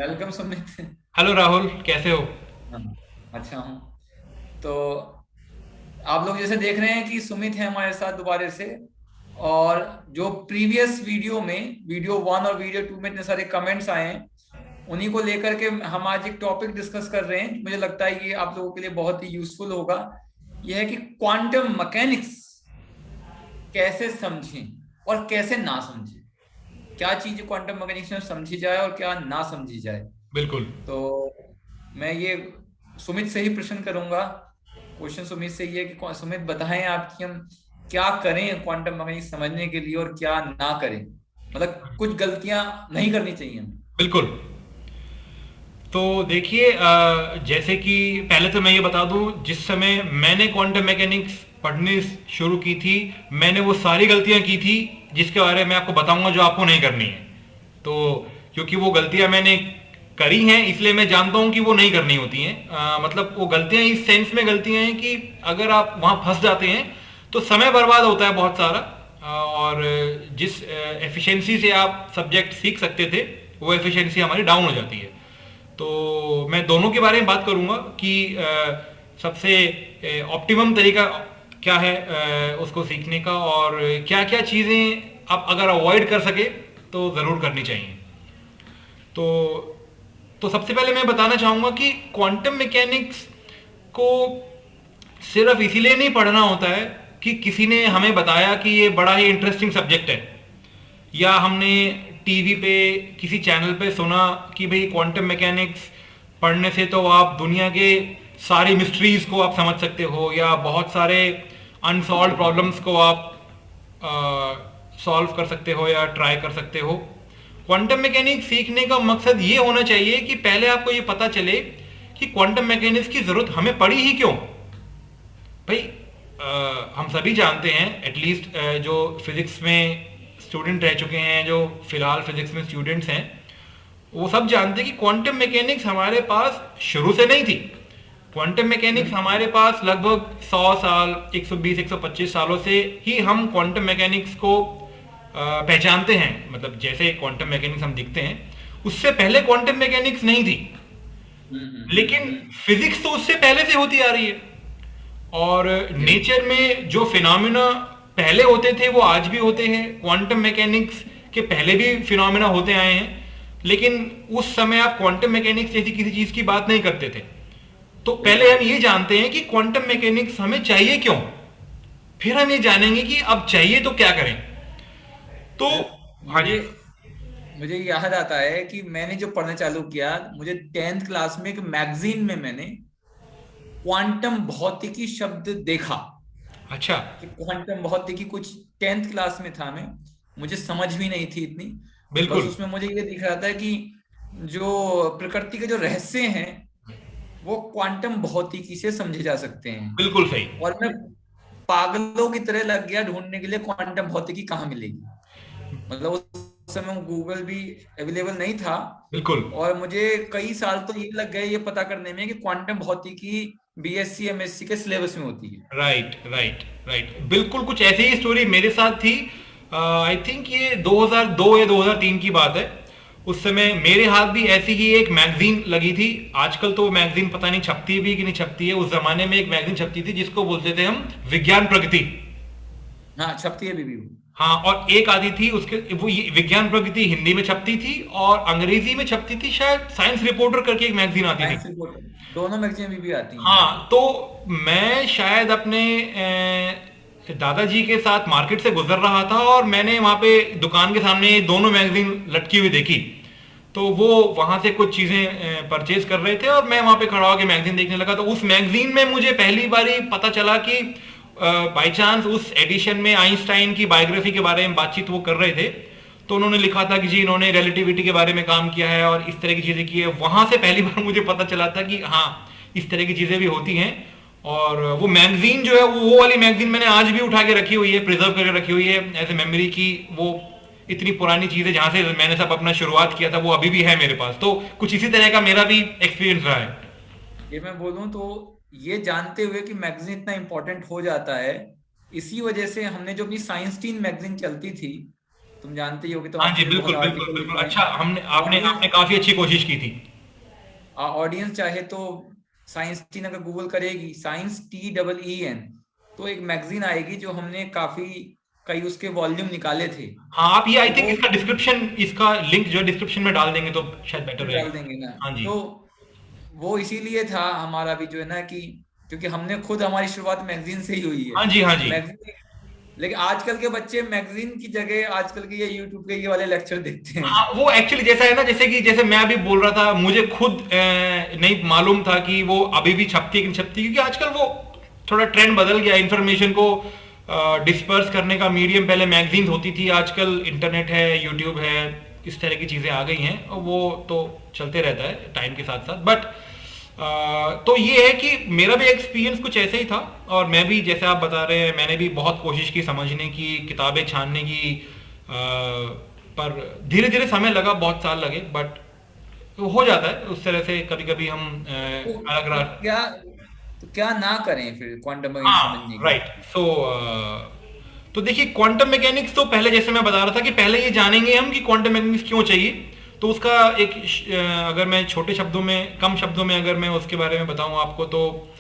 Welcome Sumit. Hello Rahul, कैसे हो? हाँ, अच्छा हूँ। तो आप लोग जैसे देख रहे हैं कि सुमित है हमारे साथ दोबारा से। और जो प्रीवियस वीडियो में वीडियो 1 और वीडियो 2 में इतने सारे कमेंट्स आए हैं, उन्हीं को लेकर के हम आज एक टॉपिक डिस्कस कर रहे हैं। मुझे लगता है ये आप लोगों के लिए बहुत ही यूजफुल होगा। यह है कि क्वांटम मैकेनिक्स कैसे समझें और कैसे ना समझें। क्या चीज क्वांटम मैकेनिक्स में समझी जाए और क्या ना समझी जाए। बिल्कुल। तो मैं ये सुमित से ही प्रश्न करूंगा। क्वेश्चन सुमित से ये है कि सुमित बताएं आप कि हम क्या करें क्वांटम मैकेनिक्स समझने के लिए और क्या ना करें। मतलब कुछ गलतियां नहीं करनी चाहिए हमें। बिल्कुल। तो देखिए, जैसे कि पहले तो मैं ये बता दूं, जिस समय मैंने क्वांटम मैकेनिक्स पढ़नी शुरू की थी, मैंने वो सारी गलतियां की थी जिसके बारे में आपको बताऊंगा, जो आपको नहीं करनी है। तो क्योंकि वो गलतियां मैंने करी हैं, इसलिए मैं जानता हूं कि वो नहीं करनी होती हैं। मतलब वो गलतियां इस सेंस में गलतियां हैं कि अगर आप वहां फंस जाते हैं तो समय बर्बाद होता है बहुत सारा। और जिस एफिशिएंसी से आप सब्जेक्ट सीख सकते थे, वो एफिशिएंसी हमारी डाउन हो जाती है। तो मैं दोनों के बारे में बात करूंगा कि सबसे ऑप्टिमम तरीका क्या है उसको सीखने का, और क्या क्या चीज़ें आप अगर अवॉइड कर सके तो ज़रूर करनी चाहिए। तो सबसे पहले मैं बताना चाहूँगा कि क्वांटम मैकेनिक्स को सिर्फ इसीलिए नहीं पढ़ना होता है कि किसी ने हमें बताया कि ये बड़ा ही इंटरेस्टिंग सब्जेक्ट है, या हमने टीवी पे किसी चैनल पे सुना कि भाई क्वांटम मैकेनिक्स पढ़ने से तो आप दुनिया के सारी मिस्ट्रीज को आप समझ सकते हो, या बहुत सारे अनसॉल्व जी। प्रॉब्लम्स को आप सॉल्व कर सकते हो या ट्राई कर सकते हो। क्वांटम मैकेनिक्स सीखने का मकसद ये होना चाहिए कि पहले आपको ये पता चले कि क्वांटम मैकेनिक्स की जरूरत हमें पड़ी ही क्यों। भाई, हम सभी जानते हैं, एटलीस्ट जो फिजिक्स में स्टूडेंट रह चुके हैं, जो फिलहाल फिजिक्स में स्टूडेंट्स हैं, वो सब जानते हैं कि क्वांटम मैकेनिक्स हमारे पास शुरू से नहीं थी। क्वांटम मैकेनिक्स हम्म। हमारे पास लगभग 100 साल, 120 125 सालों से ही हम क्वांटम मैकेनिक्स को पहचानते हैं। मतलब जैसे क्वांटम मैकेनिक्स हम दिखते हैं, उससे पहले क्वांटम मैकेनिक्स नहीं थी। लेकिन फिजिक्स तो उससे पहले से होती आ रही है। और जी। नेचर में जो फिनोमिना पहले होते थे वो आज भी होते हैं। क्वांटम मैकेनिक्स के पहले भी फिनोमिना होते आए हैं, लेकिन उस समय आप क्वांटम मैकेनिक्स जैसी किसी चीज की बात नहीं करते थे। तो पहले हम बिल्कुल। ये जानते हैं कि क्वांटम मैकेनिक्स हमें चाहिए क्यों, फिर हम ये जानेंगे कि अब चाहिए तो क्या करें। तो हाँ जी। मुझे मुझे याद आता है कि मैंने जो पढ़ना चालू किया, मुझे 10th क्लास में एक मैगजीन में मैंने क्वांटम भौतिकी शब्द देखा। अच्छा। कि क्वांटम भौतिकी कुछ 10th क्लास में था मैं। मुझे समझ भी नहीं थी इतनी। बस बिल्कुल। उसमें मुझे ये दिख रहा था कि जो प्रकृति के जो रहस्य हैं वो क्वांटम भौतिकी से समझे जा सकते हैं। बिल्कुल सही। और मैं पागलों की तरह लग गया ढूंढने के लिए क्वांटम भौतिकी कहाँ मिलेगी। मतलब उस समय गूगल भी अवेलेबल नहीं था। बिल्कुल। और मुझे कई साल तो ये लग गए ये पता करने में कि क्वांटम भौतिकी बीएससी एमएससी के सिलेबस में होती है। Right, right, right. बिल्कुल कुछ ऐसी ही स्टोरी मेरे साथ थी। आई थिंक ये 2002 या 2003 की बात है। उस समय मेरे हाथ भी ऐसी ही एक मैगजीन लगी थी। आजकल तो मैगजीन पता नहीं छपती भी कि नहीं छपती है, उस जमाने में एक मैगजीन छपती थी जिसको बोलते थे हम विज्ञान प्रगति। हाँ, छपती है बीबी। हाँ, और एक आधी थी उसके, वो ये विज्ञान प्रगति हिंदी में छपती थी, और अंग्रेजी में छपती थी शायद साइंस रिपोर्टर करके एक मैगजीन आती थी। साइंस रिपोर्ट दोनों मैगजीन बीबी आती हैं। हाँ, तो मैं शायद अपने दादाजी के साथ मार्केट से गुजर रहा था, और मैंने वहाँ पे दुकान के सामने ये दोनों मैगजीन लटकी हुई देखी। तो वो वहाँ से कुछ चीज़ें परचेज कर रहे थे, और मैं वहाँ पे खड़ा होकर मैगजीन देखने लगा। तो उस मैगजीन में मुझे पहली बारी पता चला कि बाई चांस उस एडिशन में आइंस्टाइन की बायोग्राफी के बारे में बातचीत वो कर रहे थे। तो उन्होंने लिखा था कि जी इन्होंने रिलेटिविटी के बारे में काम किया है और इस तरह की चीज़ें की है। वहाँ से पहली बार मुझे पता चला था कि हाँ, इस तरह की चीज़ें भी होती हैं। और वो मैगजीन जो है, वो वाली मैगजीन मैंने आज भी उठा के रखी हुई है, प्रिजर्व करके रखी हुई है एज ए मेमोरी की। वो इतनी पुरानी चीज़ है, जहाँ से मैंने सब अपना शुरुआत किया था, वो अभी भी है मेरे पास। तो कुछ इसी तरह का मेरा भी एक्सपीरियंस रहा है। ये मैं बोलूं तो ये जानते हुए कि मैगजीन इतना इंपॉर्टेंट हो जाता है, इसी वजह से हमने जो अपनी साइंस टीन मैगजीन चलती थी तुम जानते ही होगे, तो हाँ वहाँ जी, पे भी बहुत बिल्कुल बिल्कुल आर्टिकल बिल्कुल। लिखे हैं। अच्छा, हमने आपने ऑडियंस आपने काफी अच्छी कोशिश की थी। ऑडियंस चाहे तो साइंस टीन अगर गूगल करेगी, साइंस TEEN, तो एक मैगजीन आएगी जो हमने काफी कई उसके वॉल्यूम निकाले थे। हाँ, आप ये आई तो थिंक वो इसका डिस्क्रिप्शन, इसका लिंक जो है डिस्क्रिप्शन में डाल देंगे तो शायद बेटर फिर डाल रहेगा। देंगे ना। हाँ जी। तो वो इसीलिए था हमारा भी जो है ना कि क्योंकि हमने खुद, हमारी शुरुआत मैगजीन से ही हुई है। हाँ जी, हाँ जी। मैगजीन, लेकिन आजकल के बच्चे मैगजीन की जगह आजकल के ये यूट्यूब के ये वाले लेक्चर देखते हैं। हाँ, वो एक्चुअली जैसा है ना, जैसे कि जैसे मैं अभी बोल रहा था, मुझे खुद नहीं मालूम था कि वो अभी भी छपती है कि नहीं छपती, क्योंकि आजकल वो थोड़ा ट्रेंड बदल गया इन्फॉर्मेशन को डिस्पर्स करने का मीडियम। पहले मैगजीन्स होती थी, आजकल इंटरनेट है, यूट्यूब है, इस तरह की चीज़ें आ गई हैं, और वो तो चलते रहता है टाइम के साथ साथ। बट तो ये है कि मेरा भी एक्सपीरियंस कुछ ऐसे ही था, और मैं भी जैसे आप बता रहे हैं, मैंने भी बहुत कोशिश की समझने की, किताबें छानने की, पर धीरे धीरे समय लगा, बहुत साल लगे, बट हो जाता है उस तरह से। कभी कभी हम अलग तो रह। क्या, तो क्या ना करें फिर क्वांटम मैकेनिक्स हाँ, समझने के राइट। लिए? सो तो देखिए, क्वांटम मैकेनिक्स तो पहले जैसे मैं बता रहा था कि पहले ये जानेंगे हम कि क्वांटम मैकेनिक्स क्यों चाहिए। तो उसका एक अगर मैं छोटे शब्दों में, कम शब्दों में अगर मैं उसके बारे में बताऊं आपको, तो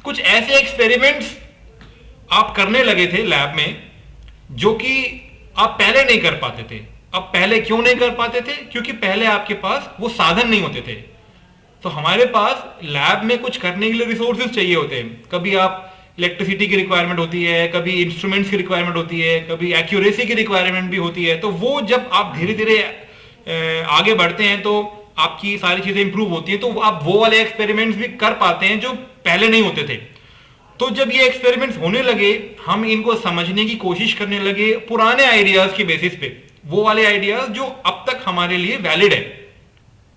कुछ ऐसे एक्सपेरिमेंट्स आप करने लगे थे लैब में जो कि आप पहले नहीं कर पाते थे। अब पहले क्यों नहीं कर पाते थे? क्योंकि पहले आपके पास वो साधन नहीं होते थे। तो हमारे पास लैब में कुछ करने के लिए रिसोर्सेज चाहिए होते हैं। कभी आप इलेक्ट्रिसिटी की रिक्वायरमेंट होती है, कभी इंस्ट्रूमेंट्स की रिक्वायरमेंट होती है, कभी एक्यूरेसी की रिक्वायरमेंट भी होती है। तो वो जब आप धीरे धीरे आगे बढ़ते हैं तो आपकी सारी चीजें इंप्रूव होती हैं, तो आप वो वाले एक्सपेरिमेंट्स भी कर पाते हैं जो पहले नहीं होते थे। तो जब ये एक्सपेरिमेंट्स होने लगे, हम इनको समझने की कोशिश करने लगे पुराने आइडियाज की बेसिस पे, वो वाले आइडियाज जो अब तक हमारे लिए वैलिड है,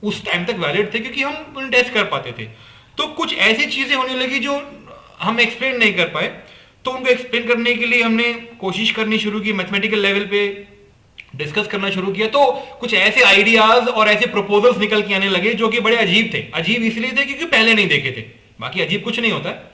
उस टाइम तक वैलिड थे क्योंकि हम उन्हें टेस्ट कर पाते थे। तो कुछ ऐसी चीजें होने लगी जो हम एक्सप्लेन नहीं कर पाए, तो उनको एक्सप्लेन करने के लिए हमने कोशिश करनी शुरू की, मैथमेटिकल लेवल पे डिस्कस करना शुरू किया। तो कुछ ऐसे आइडियाज और ऐसे प्रपोजल्स निकल के आने लगे जो कि बड़े अजीब थे। अजीब इसलिए थे क्योंकि पहले नहीं देखे थे, बाकी अजीब कुछ नहीं होता है।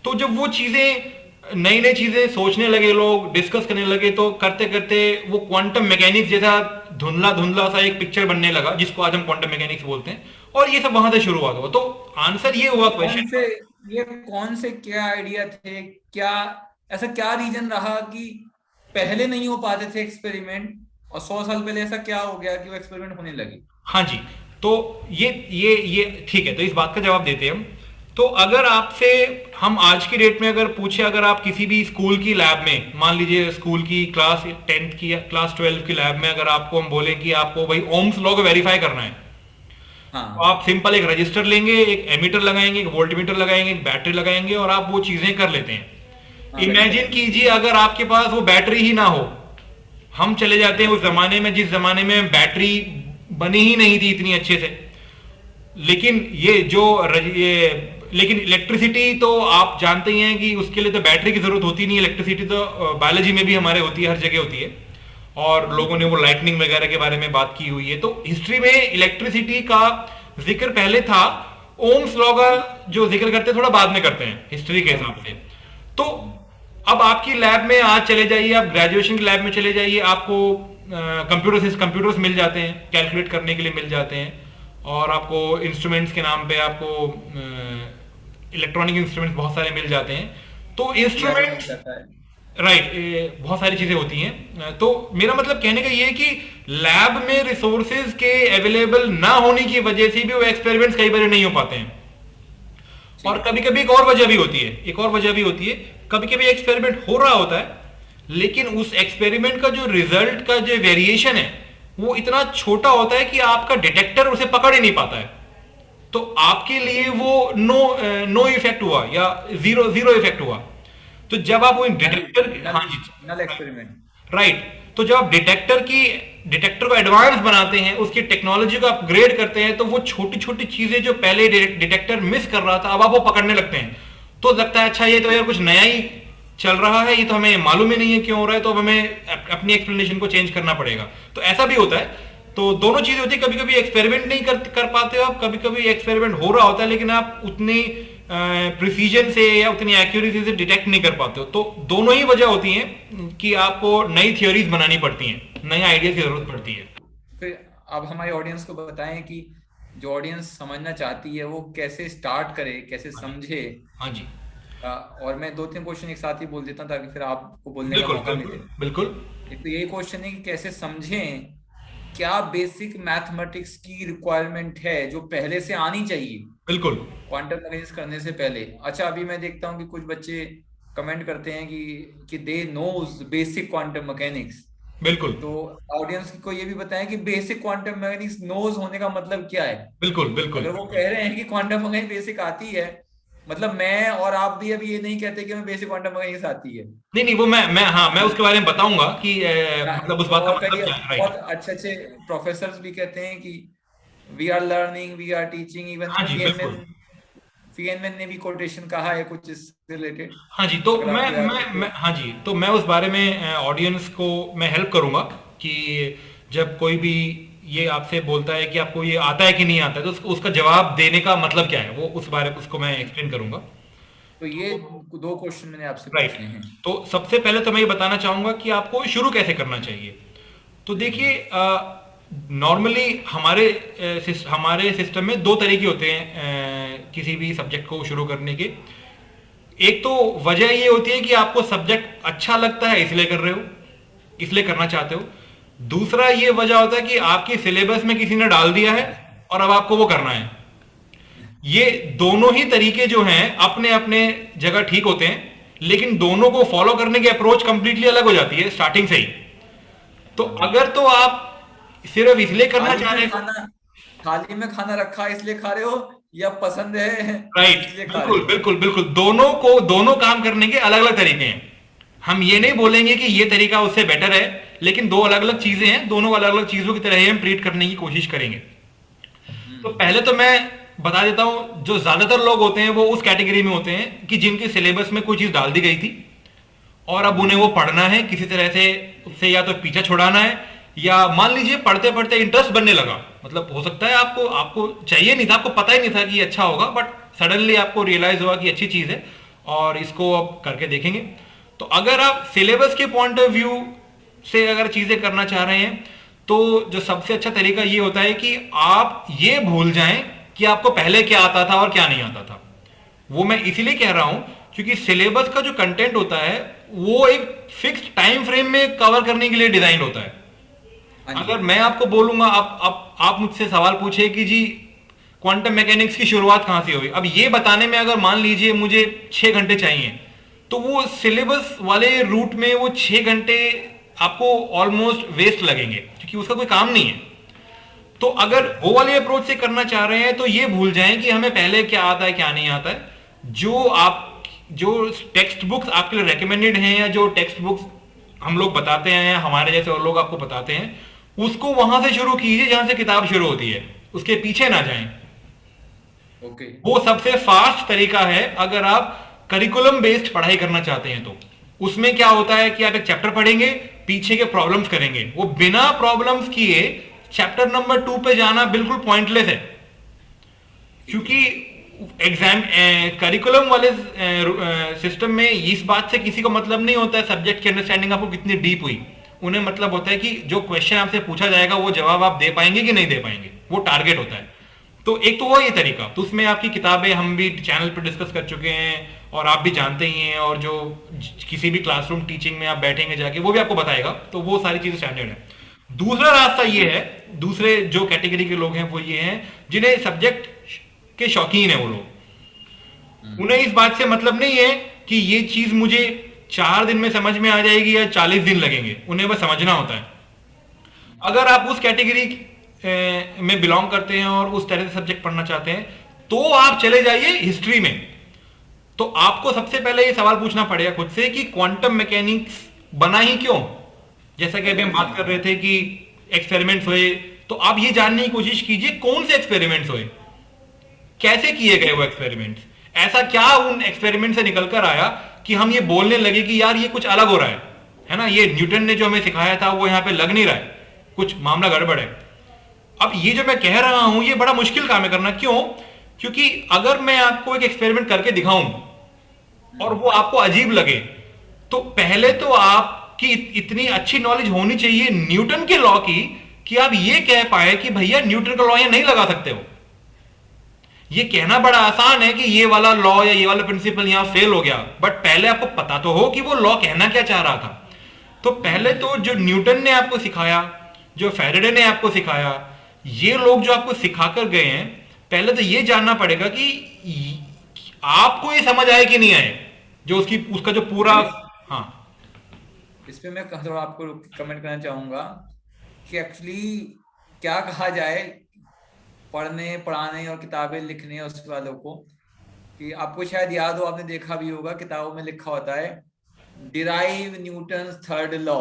तो जब वो चीजें, नई नई चीजें सोचने लगे लोग, डिस्कस करने लगे, तो करते करते वो क्वांटम मैकेनिक्स जैसा धुंधला धुंधला सा एक पिक्चर बनने लगा, जिसको आज हम क्वांटम मैकेनिक्स बोलते हैं। और ये सब वहां से शुरू हुआ। तो आंसर ये हुआ कौन क्वेश्चन से, का। ये कौन से क्या आइडिया थे, क्या ऐसा क्या रीजन रहा कि पहले नहीं हो पाते थे एक्सपेरिमेंट, और 100 साल पहले ऐसा क्या हो गया कि वो एक्सपेरिमेंट होने लगे? हाँ जी। तो ये ठीक है, तो इस बात का जवाब देते हैं हम। तो अगर आपसे हम आज की डेट में अगर पूछे, अगर आप किसी भी स्कूल की लैब में, मान लीजिए स्कूल की क्लास 10th की या क्लास 12 की लैब में, अगर आपको हम बोले कि आपको भाई ओम्स लॉ को वेरीफाई करना है, तो हाँ आप सिंपल एक रजिस्टर लेंगे, एक एमीटर लगाएंगे, एक वोल्टमीटर लगाएंगे, एक बैटरी लगाएंगे, और आप वो चीजें कर लेते हैं। हाँ, इमेजिन वेरीफाई। कीजिए अगर आपके पास वो बैटरी ही ना हो। हम चले जाते हैं उस जमाने में जिस जमाने में बैटरी बनी ही नहीं थी इतनी अच्छे से। लेकिन लेकिन इलेक्ट्रिसिटी तो आप जानते ही हैं कि उसके लिए तो बैटरी की जरूरत होती नहीं। इलेक्ट्रिसिटी तो बायोलॉजी में भी हमारे होती है, हर जगह होती है, और लोगों ने वो लाइटनिंग वगैरह के बारे में बात की हुई है। तो हिस्ट्री में इलेक्ट्रिसिटी का जिक्र पहले था। ओम्स लॉ का जो जिक्र करते हैं थोड़ा बाद में करते हैं हिस्ट्री के हिसाब से। तो अब आपकी लैब में आज चले जाइए, आप ग्रेजुएशन की लैब में चले जाइए, आपको कंप्यूटर्स मिल जाते हैं, कैलकुलेट करने के लिए मिल जाते हैं, और आपको इंस्ट्रूमेंट्स के नाम पे आपको इलेक्ट्रॉनिक इंस्ट्रूमेंट्स बहुत सारे मिल जाते हैं। तो सीआरओ मिल इंस्ट्रूमेंट्स, जाता है। राइट, बहुत सारी चीजें होती हैं। तो मेरा मतलब कहने का ये है कि लैब में रिसोर्सेज के अवेलेबल ना होने की वजह से भी वो एक्सपेरिमेंट्स कई बार नहीं हो पाते हैं। और ठीक। कभी कभी एक और वजह भी होती है, एक और वजह भी होती है, कभी कभी एक्सपेरिमेंट हो रहा होता है, लेकिन उस एक्सपेरिमेंट का जो रिजल्ट का जो वेरिएशन है वो इतना छोटा होता है कि आपका डिटेक्टर उसे पकड़ ही नहीं पाता है। तो आपके लिए वो नो इफेक्ट हुआ या जीरो जीरो इफेक्ट हुआ। तो जब आप वो नल डिटेक्टर, नल हाँ जी, नल एक्सपेरिमेंट। राइट, तो जब आप डिटेक्टर को एडवांस बनाते हैं, उसकी टेक्नोलॉजी को अपग्रेड करते हैं, तो वो छोटी छोटी चीजें जो पहले डिटेक्टर मिस कर रहा था, अब आप वो पकड़ने लगते हैं। तो लगता है अच्छा, ये तो यार कुछ नया ही चल रहा है, ये तो हमें मालूम ही नहीं है क्यों हो रहा है, तो अब हमें अपनी एक्सप्लेनेशन को चेंज करना पड़ेगा। तो ऐसा भी होता है। तो दोनों चीजें होती है, कभी कभी एक्सपेरिमेंट नहीं कर पाते हो आप, कभी कभी एक्सपेरिमेंट हो रहा होता है लेकिन आप उतनी प्रिसीजन से या उतनी एक्यूरेसी से डिटेक्ट नहीं कर पाते हो। तो दोनों ही वजह होती हैं कि आपको नई थियोरीज बनानी पड़ती हैं। नए आइडिया की जरूरत पड़ती है। फिर आप हमारे ऑडियंस को बताएं कि जो ऑडियंस समझना चाहती है वो कैसे स्टार्ट करे, कैसे हाँ जी। समझे। हाँ जी। और मैं दो तीन क्वेश्चन एक साथ ही बोल देता हूं ताकि फिर आपको बोलने का बिल्कुल मौका बिल्कुल मिले। बिल्कुल। एक तो यही क्वेश्चन है कि कैसे समझें क्या बेसिक मैथमेटिक्स की रिक्वायरमेंट है जो पहले से आनी चाहिए बिल्कुल क्वांटम मैकेनिक्स करने से पहले। अच्छा, अभी मैं देखता हूँ कि कुछ बच्चे कमेंट करते हैं कि they knows basic quantum mechanics. बिल्कुल तो ऑडियंस को ये भी बताएं कि बेसिक क्वांटम मैकेनिक्स नोज होने का मतलब क्या है। बिल्कुल बिल्कुल अगर वो बिल्कुल। कह रहे हैं कि क्वांटम मैकेनिक्स बेसिक आती है, मतलब मैं और आप भी अभी ये नहीं कहते कि हमें बेसिक क्वांटम मैकेनिक्स आती है। नहीं नहीं, वो मैं हाँ, मैं उसके बारे में बताऊंगा कि मतलब उस बात का और कई मतलब क्या है, बहुत राइट। अच्छे अच्छे प्रोफेसर भी कहते हैं कि we are learning, we are teaching. Even हाँ जी बिल्कुल। फीएनमैन ने भी कोटेशन कहा है कुछ इससे रिलेटेड, हाँ जी, तो अगर मैं आपको याद हो मैं तो। मैं हाँ जी, तो मैं उस बारे में ऑडियंस को मैं हेल्प करूंगा कि जब कोई भी ये आपसे बोलता है कि आपको ये आता है कि नहीं आता है, तो उसका जवाब देने का मतलब क्या है, वो उस बारे में उसको मैं एक्सप्लेन करूंगा। तो ये दो क्वेश्चन मैंने आपसे राइट। पूछने हैं। तो सबसे पहले तो मैं ये बताना चाहूंगा कि आपको शुरू कैसे करना चाहिए। तो देखिए, हम्म। नॉर्मली हमारे सिस्टम में दो तरीके होते हैं किसी भी सब्जेक्ट को शुरू करने के। एक तो वजह ये होती है कि आपको सब्जेक्ट अच्छा लगता है इसलिए कर रहे हो, इसलिए करना चाहते हो। दूसरा ये वजह होता है कि आपकी सिलेबस में किसी ने डाल दिया है और अब आपको वो करना है। ये दोनों ही तरीके जो हैं अपने अपने जगह ठीक होते हैं, लेकिन दोनों को फॉलो करने की अप्रोच कंप्लीटली अलग हो जाती है स्टार्टिंग से ही। तो हाँ। अगर तो आप सिर्फ इसलिए करना थाली चाह रहे में हो। खाना थाली में खाना रखा है इसलिए खा रहे हो, या पसंद है राइट। इसलिए खा रहे बिल्कुल हो। बिल्कुल बिल्कुल, दोनों काम करने के अलग अलग तरीके हैं। हम ये नहीं बोलेंगे कि ये तरीका उससे बेटर है, लेकिन दो अलग अलग चीजें हैं, दोनों अलग अलग चीजों की तरह ही हम ट्रीट करने की कोशिश करेंगे। तो हम्म। पहले तो मैं बता देता हूं, जो ज्यादातर लोग होते हैं वो उस कैटेगरी में होते हैं कि जिनके सिलेबस में कोई चीज डाल दी गई थी और अब उन्हें वो पढ़ना है किसी तरह से, उससे या तो पीछा छुड़ाना है, या मान लीजिए पढ़ते पढ़ते इंटरेस्ट बनने लगा। मतलब हो सकता है आपको आपको चाहिए नहीं था, आपको पता ही नहीं था कि ये अच्छा होगा, बट सडनली आपको रियलाइज हुआ कि अच्छी चीज है और इसको अब करके देखेंगे। तो अगर आप सिलेबस के पॉइंट ऑफ व्यू से अगर चीजें करना चाह रहे हैं, तो जो सबसे अच्छा तरीका ये होता है कि आप ये भूल जाएं कि आपको पहले क्या आता था और क्या नहीं आता था। वो मैं इसीलिए कह रहा हूं क्योंकि सिलेबस का जो कंटेंट होता है वो एक फिक्स्ड टाइम फ्रेम में कवर करने के लिए डिजाइन होता है। हाँ जी। अगर मैं आपको बोलूंगा, आप मुझसे सवाल पूछे कि जी क्वांटम मैकेनिक्स की शुरुआत कहां से हुई, अब ये बताने में अगर मान लीजिए मुझे 6 घंटे चाहिए, तो वो सिलेबस वाले रूट में वो 6 घंटे आपको ऑलमोस्ट वेस्ट लगेंगे क्योंकि उसका कोई काम नहीं है। तो अगर वो वाले अप्रोच से करना चाह रहे हैं तो ये भूल जाएं कि हमें पहले क्या आता है क्या नहीं आता है। जो टेक्स्ट बुक्स आपके लिए रेकमेंडेड हैं या जो टेक्स्ट बुक्स हम लोग बताते हैं, हमारे जैसे और लोग आपको बताते हैं, उसको वहां से शुरू कीजिए जहां से किताब शुरू होती है, उसके पीछे ना जाएं। ओके। वो सबसे फास्ट तरीका है अगर आप करिकुलम बेस्ड पढ़ाई करना चाहते हैं। तो उसमें क्या होता है कि आप एक चैप्टर पढ़ेंगे, पीछे के प्रॉब्लम्स करेंगे, वो बिना प्रॉब्लम्स किए चैप्टर नंबर 2 पे जाना बिल्कुल पॉइंटलेस है। ठीक है। क्योंकि एग्जाम करिकुलम वाले सिस्टम में इस बात से किसी को मतलब नहीं होता है सब्जेक्ट की अंडरस्टैंडिंग आपको कितनी डीप हुई। उन्हें मतलब होता है कि जो क्वेश्चन आपसे पूछा जाएगा वो जवाब आप दे पाएंगे कि नहीं दे पाएंगे, वो टारगेट होता है। तो एक तो वो ये तरीका, तो उसमें आपकी किताबें हम भी चैनल पर डिस्कस कर चुके हैं और आप भी जानते ही हैं, और जो किसी भी क्लासरूम टीचिंग में आप बैठेंगे जाके वो भी आपको बताएगा, तो वो सारी चीजें स्टैंडर्ड है। दूसरा रास्ता ये है, दूसरे जो कैटेगरी के लोग हैं वो ये हैं जिन्हें सब्जेक्ट के शौकीन है वो लोग। हम्म। उन्हें इस बात से मतलब नहीं है कि ये चीज मुझे 4 दिन में समझ में आ जाएगी या 40 दिन लगेंगे, उन्हें बस समझना होता है। अगर आप उस कैटेगरी में बिलोंग करते हैं और उस तरह से सब्जेक्ट पढ़ना चाहते हैं, तो आप चले जाइए हिस्ट्री में। तो आपको सबसे पहले ये सवाल पूछना पड़ेगा खुद से कि क्वांटम मैकेनिक्स बना ही क्यों। जैसा कि अभी हम बात कर रहे थे कि एक्सपेरिमेंट्स हुए, तो आप ये जानने की कोशिश कीजिए कौन से एक्सपेरिमेंट्स हुए, कैसे किए गए वो एक्सपेरिमेंट्स, ऐसा क्या उन एक्सपेरिमेंट से निकल कर आया कि हम ये बोलने लगे कि यार ये कुछ अलग हो रहा है ना, ये न्यूटन ने जो हमें सिखाया था वो यहां पे लग नहीं रहा है, कुछ मामला गड़बड़ है। अब ये जो मैं कह रहा हूं ये बड़ा मुश्किल काम है करना, क्यों? क्योंकि अगर मैं आपको एक एक्सपेरिमेंट करके दिखाऊं और वो आपको अजीब लगे, तो पहले तो आप आपकी इतनी अच्छी नॉलेज होनी चाहिए न्यूटन के लॉ की कि आप ये कह पाए कि भैया न्यूटन का लॉ यहां नहीं लगा सकते हो। ये कहना बड़ा आसान है कि ये वाला लॉ या ये वाला प्रिंसिपल यहां फेल हो गया, बट पहले आपको पता तो हो कि वो लॉ कहना क्या चाह रहा था। तो पहले तो जो न्यूटन ने आपको सिखाया, जो फैराडे ने आपको सिखाया, ये लोग जो आपको सिखाकर गए हैं, पहले तो ये जानना पड़ेगा कि आपको ये समझ आए कि नहीं आए, जो उसकी उसका जो पूरा। नहीं, हाँ। इस पे मैं थोड़ा आपको कमेंट करना चाहूंगा कि एक्चुअली क्या कहा जाए पढ़ने पढ़ाने और किताबें लिखने उस वालों को, कि आपको शायद याद हो, आपने देखा भी होगा किताबों में लिखा होता है डिराइव न्यूटन थर्ड लॉ।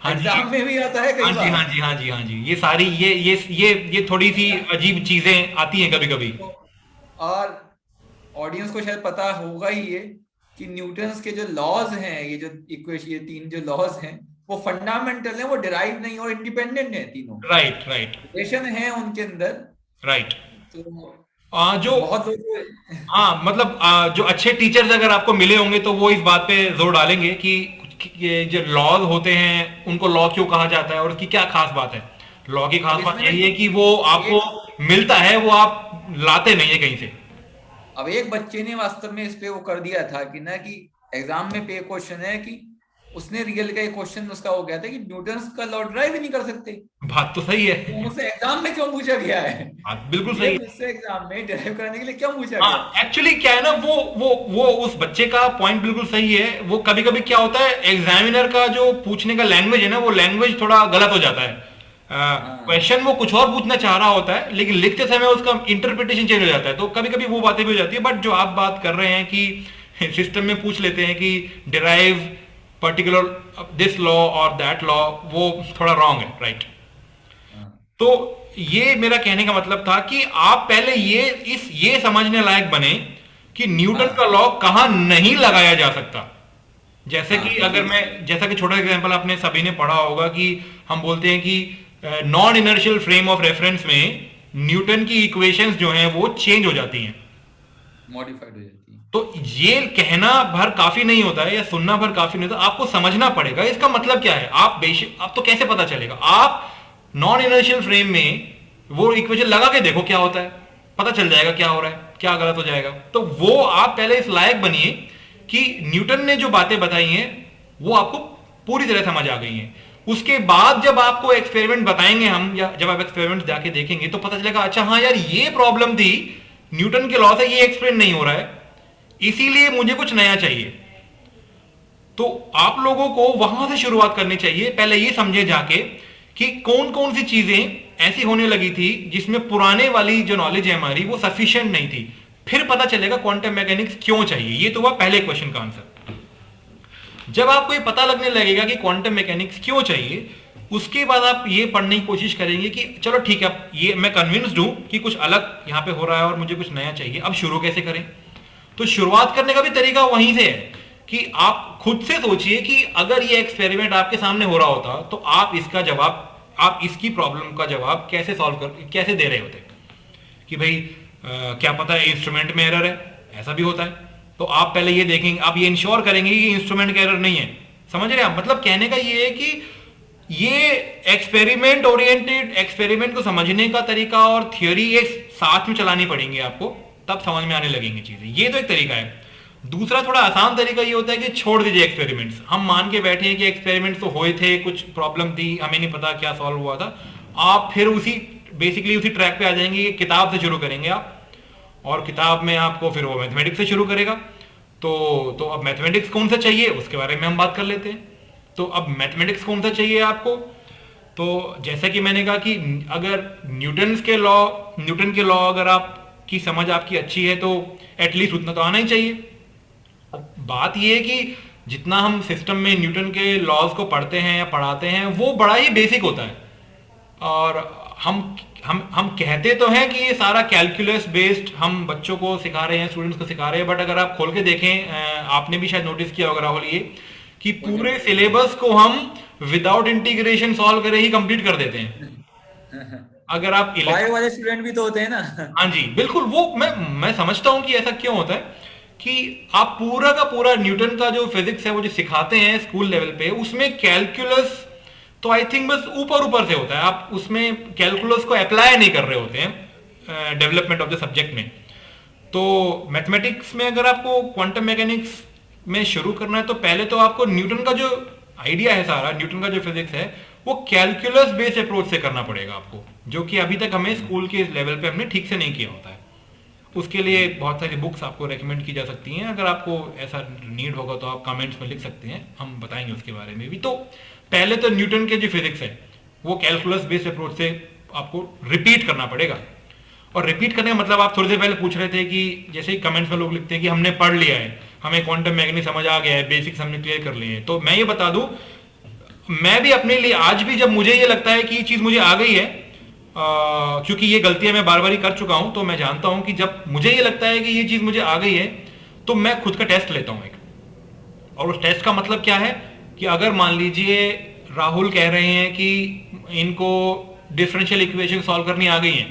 हाँ जी। एग्जाम में भी आता है हाँ कई जी, बार। हाँ जी, हाँ जी, हाँ जी, ये सारी ये थोड़ी सी अजीब चीजें आती हैं कभी कभी। तो और ऑडियंस को शायद पता होगा ही ये कि न्यूटन्स के जो लॉज हैं, ये जो इक्वेशन, ये तीन जो लॉज हैं, वो फंडामेंटल हैं, वो डिराइव नहीं और इंडिपेंडेंट हैं तीनों, राइट, राइट, रिलेशन है उनके अंदर। राइट। तो जो बहुत लोग हाँ, मतलब जो अच्छे टीचर्स अगर आपको मिले होंगे तो वो इस बात पे जोर डालेंगे कि ये जो लॉज होते हैं उनको लॉ क्यों कहा जाता है और उसकी क्या खास बात है। लॉ की अब खास बात इसमें ना यही है कि वो आपको एक मिलता है, वो आप लाते नहीं है कहीं से। अब एक बच्चे ने वास्तव में इस पे वो कर दिया था कि ना, कि एग्जाम में पे क्वेश्चन है कि उसने रियल का एक क्वेश्चन उसका हो गया था कि न्यूटन्स का लॉ ड्राइव ही नहीं कर सकते, बात तो सही तो है। मुझसे एग्जाम में क्यों पूछा गया है, बात बिल्कुल ये सही है। मुझसे एग्जाम में ड्राइव कराने के लिए क्यों पूछा गया। हाँ, एक्चुअली क्या है ना, वो उस बच्चे का पॉइंट बिल्कुल सही है। वो कभी कभी क्या होता है, एग्जामिनर का जो पूछने का लैंग्वेज है ना, वो लैंग्वेज थोड़ा गलत हो जाता है। हाँ क्वेश्चन वो कुछ और पूछना चाह रहा होता है, लेकिन लिखते समय उसका इंटरप्रिटेशन चेंज हो जाता है, तो कभी कभी वो बातें भी हो जाती है। बट जो आप बात कर रहे हैं कि सिस्टम में पूछ लेते हैं कि डिराइव पर्टिकुलर दिस लॉ और दैट लॉ, वो थोड़ा रॉन्ग है, राइट। हाँ तो ये मेरा कहने का मतलब था कि आप पहले ये समझने लायक बने कि न्यूटन का हाँ लॉ कहां नहीं लगाया जा सकता। जैसे हाँ कि अगर बिल्कुल मैं, सही। जैसा कि छोटा एग्जांपल आपने सभी ने पढ़ा होगा कि हम बोलते हैं कि non inertial frame of reference में न्यूटन की इक्वेशंस जो हैं वो चेंज हो जाती हैं। मॉडिफाइड हो जाती है। तो ये कहना भर काफी नहीं होता है या सुनना भर काफी नहीं होता, आपको समझना पड़ेगा इसका मतलब क्या है। आप बेशक, आप तो कैसे पता चलेगा, आप नॉन इनर्शियल फ्रेम में वो इक्वेशन लगा के देखो क्या होता है, पता चल जाएगा क्या हो रहा है, क्या गलत हो जाएगा। तो वो आप पहले इस लायक बनिए कि न्यूटन ने जो बातें बताई हैं वो आपको पूरी तरह समझ आ गई हैं। उसके बाद जब आपको एक्सपेरिमेंट बताएंगे हम, या जब आप एक्सपेरिमेंट जाके देखेंगे तो पता चलेगा अच्छा हाँ यार ये प्रॉब्लम थी, न्यूटन के लॉ से ये एक्सप्लेन नहीं हो रहा है, इसीलिए मुझे कुछ नया चाहिए। तो आप लोगों को वहां से शुरुआत करनी चाहिए, पहले ये समझे जाके कि कौन कौन सी चीजें ऐसी होने लगी थी जिसमें पुराने वाली जो नॉलेज है हमारी वो सफिशिएंट नहीं थी। फिर पता चलेगा क्वांटम मैकेनिक्स क्यों चाहिए। ये तो हुआ पहले क्वेश्चन का आंसर। जब आपको ये पता लगने लगेगा कि क्वांटम मैकेनिक्स क्यों चाहिए, उसके बाद आप ये पढ़ने की कोशिश करेंगे कि चलो ठीक है, ये मैं कन्विंस्ड हूं कि कुछ अलग यहां पे हो रहा है और मुझे कुछ नया चाहिए, अब शुरू कैसे करें। तो शुरुआत करने का भी तरीका वहीं से है कि आप खुद से सोचिए कि अगर ये एक्सपेरिमेंट आपके सामने हो रहा होता तो आप इसका जवाब, आप इसकी प्रॉब्लम का जवाब कैसे सॉल्व कर, कैसे दे रहे होते। कि भाई क्या पता है इंस्ट्रूमेंट में एरर है, ऐसा भी होता है। तो आप पहले ये देखेंगे, आप ये इंश्योर करेंगे कि इंस्ट्रूमेंट का एरर नहीं है। समझ रहे हैं आप, मतलब कहने का ये है कि ये एक्सपेरिमेंट ओरिएंटेड, एक्सपेरिमेंट को समझने का तरीका और थियोरी एक साथ में चलानी पड़ेंगी आपको, तब समझ में आने लगेंगी चीजें। ये तो एक तरीका है। दूसरा थोड़ा आसान तरीका ये होता है कि छोड़ दीजिए एक्सपेरिमेंट्स। हम मान के बैठे हैं कि एक्सपेरिमेंट्स तो हुए थे, कुछ प्रॉब्लम थी, हमें नहीं पता क्या सॉल्व हुआ था। आप फिर उसी बेसिकली उसी ट्रैक पे आ जाएंगे कि किताब से शुरू करेंगे आप, और किताब में आपको फिर वो मैथमेटिक्स से शुरू करेगा। तो अब मैथमेटिक्स कौन सा चाहिए उसके बारे में हम बात कर लेते हैं। तो अब मैथमेटिक्स कौन सा चाहिए आपको, तो जैसा कि मैंने कहा कि अगर न्यूटन के लॉ अगर आपकी समझ आपकी अच्छी है तो एटलीस्ट उतना तो आना ही चाहिए। अब बात यह है कि जितना हम सिस्टम में न्यूटन के लॉज को पढ़ते हैं या पढ़ाते हैं वो बड़ा ही बेसिक होता है, और हम कहते तो हैं कि ये सारा कैलकुलस बेस्ड हम बच्चों को सिखा रहे हैं, स्टूडेंट्स को सिखा रहे हैं, बट अगर आप खोल के देखें, आपने भी शायद नोटिस किया होगा राहुल, ये कि पूरे सिलेबस को हम विदाउट इंटीग्रेशन सॉल्व करे ही कंप्लीट कर देते हैं। अगर आप बायो वाले स्टूडेंट भी तो होते हैं ना। हाँ जी बिल्कुल, वो मैं समझता हूं कि ऐसा क्यों होता है, कि आप पूरा का पूरा न्यूटन का जो फिजिक्स है वो जो सिखाते हैं स्कूल लेवल पे, उसमें कैलकुलस तो आई थिंक बस ऊपर ऊपर से होता है, आप उसमें कैलकुलस को अप्लाई नहीं कर रहे होते हैं डेवलपमेंट ऑफ द सब्जेक्ट में। तो मैथमेटिक्स में अगर आपको क्वांटम मैकेनिक्स में शुरू करना है तो पहले तो आपको न्यूटन का जो आइडिया है, सारा न्यूटन का जो फिजिक्स है वो कैलकुलस बेस्ड अप्रोच से करना पड़ेगा आपको, जो कि अभी तक हमें स्कूल के लेवल पे हमने ठीक से नहीं किया होता है। उसके लिए बहुत सारी बुक्स आपको रेकमेंड की जा सकती हैं, अगर आपको ऐसा नीड होगा तो आप कमेंट्स में लिख सकते हैं, हम बताएंगे उसके बारे में भी। तो पहले तो न्यूटन के जो फिजिक्स है वो कैलकुलस बेस्ड अप्रोच से आपको रिपीट करना पड़ेगा। और रिपीट करने का मतलब, आप थोड़ी देर पहले पूछ रहे थे कि जैसे ही कमेंट्स में लोग लिखते हैं कि हमने पढ़ लिया है, हमें क्वांटम मैकेनिक्स समझ आ गया है, बेसिक्स हमने क्लियर कर लिए हैं, तो मैं ये बता दूं, मैं भी अपने लिए आज भी जब मुझे ये लगता है कि ये चीज मुझे आ गई है, क्योंकि ये गलतियां मैं बार बार ही कर चुका हूं, तो मैं जानता हूं कि जब मुझे ये लगता है कि ये चीज मुझे आ गई है तो मैं खुद का टेस्ट लेता हूं एक। और उस टेस्ट का मतलब क्या है कि अगर मान लीजिए राहुल कह रहे हैं कि इनको डिफरेंशियल इक्वेशन सॉल्व करनी आ गई है,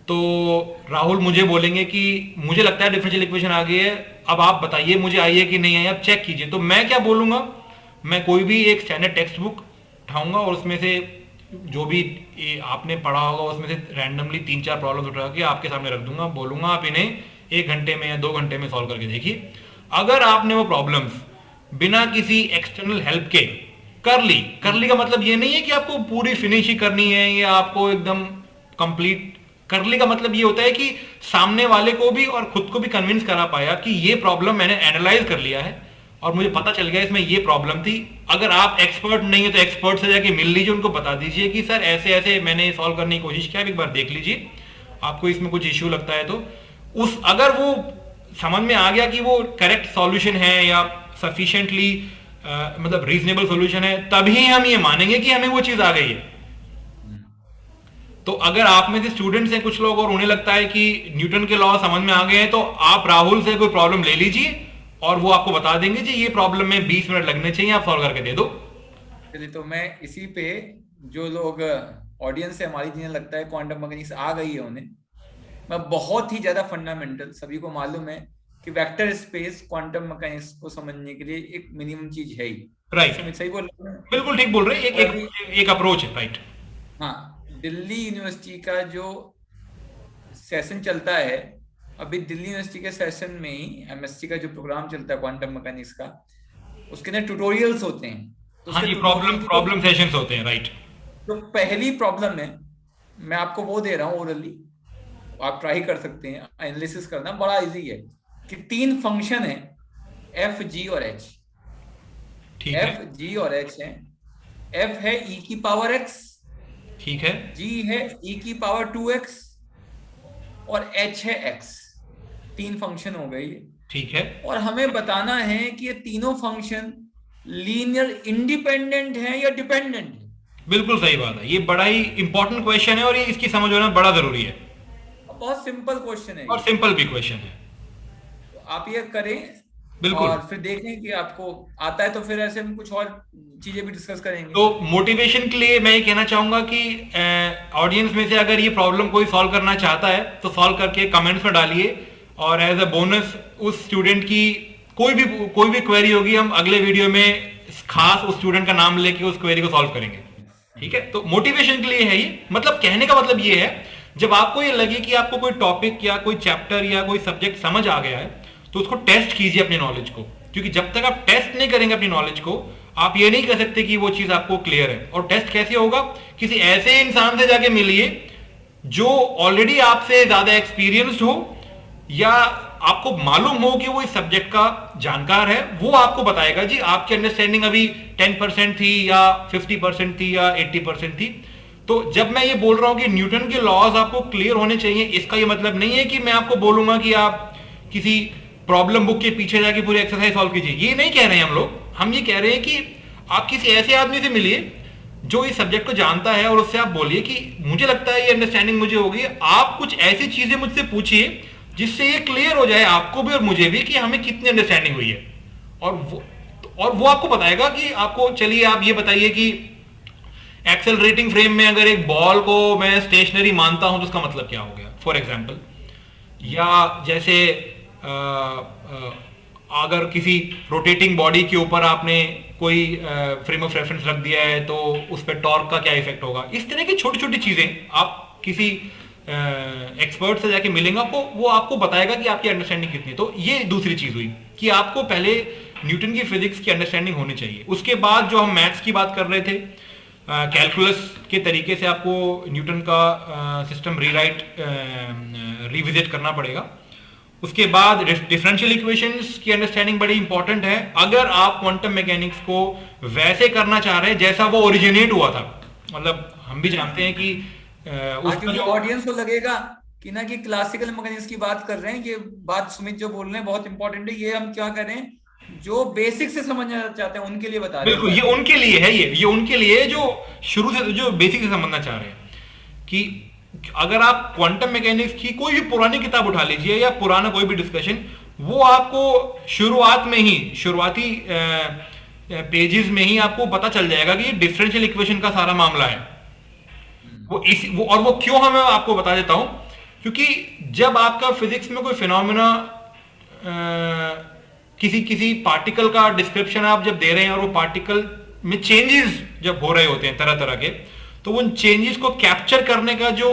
तो राहुल मुझे बोलेंगे कि मुझे लगता है डिफरेंशियल इक्वेशन आ गई है, अब आप बताइए मुझे आई है कि नहीं आई, अब चेक कीजिए। तो मैं क्या बोलूंगा, मैं कोई भी एक स्टैंडर्ड टेक्स्ट बुक उठाऊंगा और उसमें से जो भी आपने पढ़ा होगा उसमें से रैंडमली 3-4 प्रॉब्लम उठा के आपके सामने रख दूंगा, बोलूंगा आप इन्हें 1 घंटे में या 2 घंटे में सॉल्व करके देखिए। अगर आपने वो प्रॉब्लम्स बिना किसी एक्सटर्नल हेल्प के कर ली का मतलब ये नहीं है कि आपको पूरी फिनिश ही करनी है या आपको एकदम कंप्लीट कर ली का मतलब ये होता है कि सामने वाले को भी और खुद को भी कन्विंस करा पाया कि ये प्रॉब्लम मैंने एनालाइज कर लिया है और मुझे पता चल गया इसमें ये प्रॉब्लम थी। अगर आप एक्सपर्ट नहीं है तो एक्सपर्ट से जाके मिल लीजिए, उनको बता दीजिए कि सर ऐसे ऐसे मैंने सॉल्व करने की कोशिश किया, एक बार देख लीजिए, आपको इसमें कुछ इश्यू लगता है तो उस अगर वो समझ में आ गया कि वो करेक्ट सॉल्यूशन है या सफिशिएंटली मतलब रीजनेबल सॉल्यूशन है, तभी हम ये मानेंगे कि हमें वो चीज आ गई है। तो अगर आप में से स्टूडेंट्स हैं कुछ लोग और उन्हें लगता है कि न्यूटन के लॉ समझ में आ गए हैं, तो आप राहुल से कोई प्रॉब्लम ले लीजिए और वो आपको बता देंगे जी ये प्रॉब्लम में 20 मिनट लगने चाहिए, आप सॉल्व करके दे दो। चलिए, तो मैं इसी पे जो लोग ऑडियंस है हमारी, जिन्हें लगता है क्वांटम मैकेनिक्स आ गई है उन्हें, मैं बहुत ही ज्यादा फंडामेंटल, सभी को मालूम है कि वेक्टर स्पेस क्वांटम मैकेनिक्स को समझने के लिए एक मिनिमम चीज है ही। राइट, सही बोल रहा हूं? बिल्कुल ठीक बोल रहे हैं, एक अप्रोच है। राइट, हाँ, दिल्ली यूनिवर्सिटी का जो सेशन चलता है अभी, दिल्ली यूनिवर्सिटी के सेशन में ही एमएससी का जो प्रोग्राम चलता है क्वांटम मैकेनिक्स का, उसके अंदर ट्यूटोरियल्स होते हैं। तो हाँ जी, प्रॉब्लम सेशंस होते हैं। राइट, तो पहली प्रॉब्लम है, मैं आपको वो दे रहा हूँ ओरली, आप ट्राई कर सकते हैं, एनालिसिस करना बड़ा इजी है कि 3 फंक्शन है एफ, जी और एच। एफ, जी और एच है। एफ है ई की पावर एक्स, ठीक है, जी है ई की पावर 2x और एच है x। 3 फंक्शन हो गई, ठीक है। और हमें बताना है कि ये तीनों फंक्शन लीनियर इंडिपेंडेंट है या डिपेंडेंट है। बिल्कुल सही बात है, ये बड़ा ही इंपॉर्टेंट क्वेश्चन है और ये इसकी समझ होना बड़ा जरूरी है। बहुत सिंपल क्वेश्चन है और सिंपल भी क्वेश्चन है। तो आप ये करें, बिल्कुल, और फिर देखें कि आपको आता है तो फिर ऐसे हम कुछ और चीजें भी डिस्कस करेंगे। तो मोटिवेशन के लिए मैं ये कहना चाहूंगा कि ऑडियंस में से अगर ये प्रॉब्लम कोई सॉल्व करना चाहता है तो सॉल्व करके कमेंट्स में डालिए, और एज अ बोनस उस स्टूडेंट की कोई भी क्वेरी होगी, हम अगले वीडियो में खास उस स्टूडेंट का नाम लेके उस क्वेरी को सॉल्व करेंगे। ठीक है, तो मोटिवेशन के लिए है ये, मतलब कहने का मतलब ये है, जब आपको ये लगे कि आपको कोई टॉपिक या कोई चैप्टर या कोई सब्जेक्ट समझ आ गया है तो उसको टेस्ट कीजिए अपनी नॉलेज को, क्योंकि जब तक आप टेस्ट नहीं करेंगे अपनी नॉलेज को, आप ये नहीं कह सकते कि वो चीज आपको क्लियर है। और टेस्ट कैसे होगा, किसी ऐसे इंसान से जाके मिलिए जो ऑलरेडी आपसे ज्यादा एक्सपीरियंस्ड हो या आपको मालूम हो कि वो इस सब्जेक्ट का जानकार है, वो आपको बताएगा जी आपकी अंडरस्टैंडिंग अभी 10% थी या 50% थी या 80% थी। तो जब मैं ये बोल रहा हूं कि न्यूटन के लॉज आपको क्लियर होने चाहिए, इसका ये मतलब नहीं है कि मैं आपको बोलूंगा कि आप किसी प्रॉब्लम बुक के पीछे जाके पूरी एक्सरसाइज सॉल्व कीजिए, ये नहीं कह रहे हैं हम लोग। हम ये कह रहे हैं कि आप किसी ऐसे आदमी से मिलिए जो इस सब्जेक्ट को जानता है और उससे आप बोलिए कि मुझे लगता है ये अंडरस्टैंडिंग मुझे होगी, आप कुछ ऐसी चीजें मुझसे पूछिए जिससे ये क्लियर हो जाए आपको भी और मुझे भी कि हमें कितनी अंडरस्टैंडिंग हुई है। और वो आपको बताएगा कि आपको, चलिए आप ये बताइए कि एक्सेलरेटिंग फ्रेम में अगर एक बॉल को मैं स्टेशनरी मानता हूं तो उसका मतलब क्या हो गया, फॉर एग्जाम्पल। या जैसे अगर किसी रोटेटिंग बॉडी के ऊपर आपने कोई फ्रेम ऑफ रेफरेंस रख दिया है तो उस पर टॉर्क का क्या इफेक्ट होगा, इस तरह की छोटी छोटी चीजें आप किसी एक्सपर्ट से जाके मिलेंगे आपको, वो आपको बताएगा कि आपकी अंडरस्टैंडिंग कितनी है। तो ये दूसरी चीज हुई कि आपको पहले न्यूटन की फिजिक्स की अंडरस्टैंडिंग होनी चाहिए। उसके बाद जो हम मैथ्स की बात कर रहे थे, कैलकुलस के तरीके से आपको न्यूटन का सिस्टम रिविजिट करना पड़ेगा। उसके बाद डिफरेंशियल इक्वेशंस की अंडरस्टैंडिंग बड़ी इंपॉर्टेंट है अगर आप क्वांटम मैकेनिक्स को वैसे करना चाह रहे हैं जैसा वो ओरिजिनेट हुआ था। मतलब हम भी जानते हैं कि उसका क्योंकि जो ऑडियंस को लगेगा कि ना कि क्लासिकल मैकेनिक्स की बात कर रहे हैं, ये बात सुमित जो बोल रहे हैं बहुत इंपॉर्टेंट है, ये हम क्या करें जो बेसिक से समझना चाहते हैं उनके लिए बता रहे हैं इस बिल्कुल, ये बात को। उनके लिए है, ये उनके लिए है जो शुरू से जो बेसिक से समझना चाह रहे हैं कि अगर आप क्वांटम मैकेनिक्स की कोई भी पुरानी किताब उठा लीजिए या पुराना कोई भी डिस्कशन, वो आपको शुरुआत में ही शुरुआती पेजेस में ही आपको पता चल जाएगा कि डिफरेंशियल इक्वेशन का सारा मामला है। वो और वो क्यों है मैं आपको बता देता हूं। क्योंकि जब आपका फिजिक्स में कोई फिनोमेना किसी किसी पार्टिकल का डिस्क्रिप्शन आप जब दे रहे हैं और वो पार्टिकल में चेंजेस जब हो रहे होते हैं तरह तरह के, तो उन चेंजेस को कैप्चर करने का जो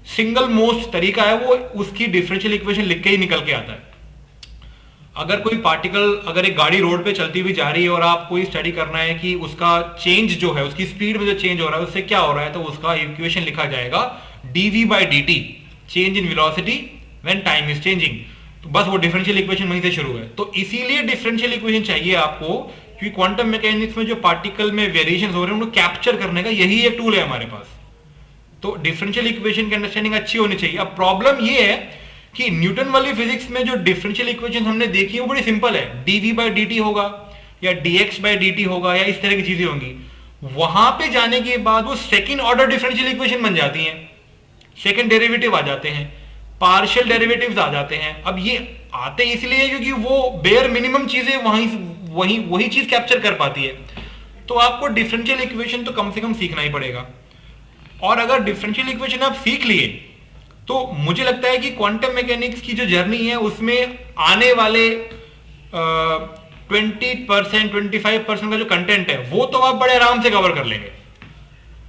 सिंगल मोस्ट तरीका है वो उसकी डिफरेंशियल इक्वेशन लिख के ही निकल के आता है। अगर कोई पार्टिकल, अगर एक गाड़ी रोड पे चलती हुई जा रही है और आपको ये स्टडी करना है कि उसका चेंज जो है, उसकी स्पीड में जो चेंज हो रहा है उससे क्या हो रहा है, तो उसका इक्वेशन लिखा जाएगा dv by dt, change in velocity when time is changing. तो बस वो डिफरेंशियल इक्वेशन वहीं से शुरू है। तो इसीलिए डिफरेंशियल इक्वेशन चाहिए आपको, क्योंकि क्वांटम मैकेनिक्स में जो पार्टिकल में वेरिएशन हो रहे हैं उनको कैप्चर करने का यही एक टूल है हमारे पास। तो डिफरेंशियल इक्वेशन की अंडरस्टैंडिंग अच्छी होनी चाहिए। अब प्रॉब्लम ये है कि न्यूटन वाली फिजिक्स में जो डिफरेंशियल इक्वेशन हमने देखी है वो बड़ी सिंपल है, dv by dt होगा या dx by dt होगा या इस तरह की चीजें होंगी। वहां पे जाने के बाद वो सेकंड ऑर्डर डिफरेंशियल इक्वेशन बन जाती हैं, सेकंड डेरिवेटिव आ जाते हैं, पार्शियल डेरिवेटिव्स आ जाते हैं। अब ये आते इसलिए क्योंकि वो बेयर मिनिमम चीजें वहीं वही वही चीज कैप्चर कर पाती है। तो आपको डिफरेंशियल इक्वेशन तो कम से कम सीखना ही पड़ेगा। और अगर डिफरेंशियल इक्वेशन आप सीख लिए तो मुझे लगता है कि क्वांटम मैकेनिक्स की जो जर्नी है उसमें आने वाले 20% 25% का जो कंटेंट है वो तो आप बड़े आराम से कवर कर लेंगे।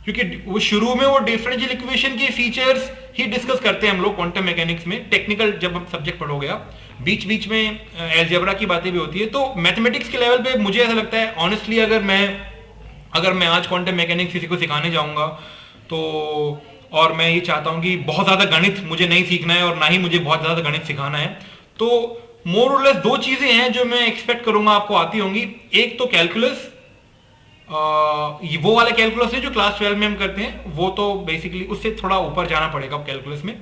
क्योंकि वो शुरू में वो डिफरेंशियल इक्वेशन के फीचर्स ही डिस्कस करते हैं हम लोग क्वांटम मैकेनिक्स में, टेक्निकल जब हम सब्जेक्ट पढ़ोगे आप, बीच बीच में एलजेब्रा की बातें भी होती है। तो मैथमेटिक्स के लेवल पे मुझे ऐसा लगता है ऑनेस्टली, अगर मैं आज क्वांटम मैकेनिक्स किसी को सिखाने जाऊंगा तो, और मैं ये चाहता हूं कि बहुत ज्यादा गणित मुझे नहीं सीखना है और ना ही मुझे बहुत ज्यादा गणित सिखाना है, तो मोर और लेस दो चीजें हैं जो मैं एक्सपेक्ट करूंगा आपको आती होंगी। एक तो कैलकुलस, वो वाला कैलकुलस है जो क्लास 12 में हम करते हैं, वो तो बेसिकली उससे थोड़ा ऊपर जाना पड़ेगा कैलकुलस में,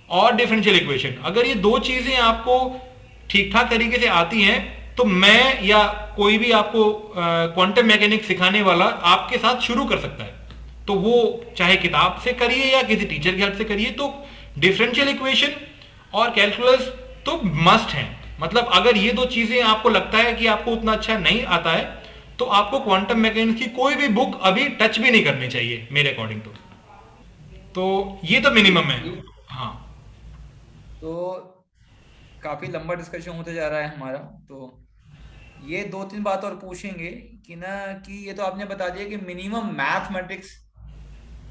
और डिफरेंशियल इक्वेशन। अगर ये दो चीजें आपको ठीक ठाक तरीके से आती हैं तो मैं या कोई भी आपको क्वांटम मैकेनिक्स सिखाने वाला आपके साथ शुरू कर सकता है। तो वो चाहे किताब से करिए या किसी टीचर की हेल्प से करिए, तो डिफरेंशियल इक्वेशन और कैलकुलस तो मस्ट है। मतलब अगर ये दो चीजें आपको लगता है कि आपको उतना अच्छा नहीं आता है तो आपको क्वांटम मैकेनिक्स की कोई भी बुक अभी टच भी नहीं करनी चाहिए मेरे अकॉर्डिंग। तो ये तो मिनिमम है। हाँ। तो काफी लंबा डिस्कशन होते जा रहा है हमारा, तो ये दो तीन बात और पूछेंगे कि ना कि ये तो आपने बता दिया कि मिनिमम मैथमेटिक्स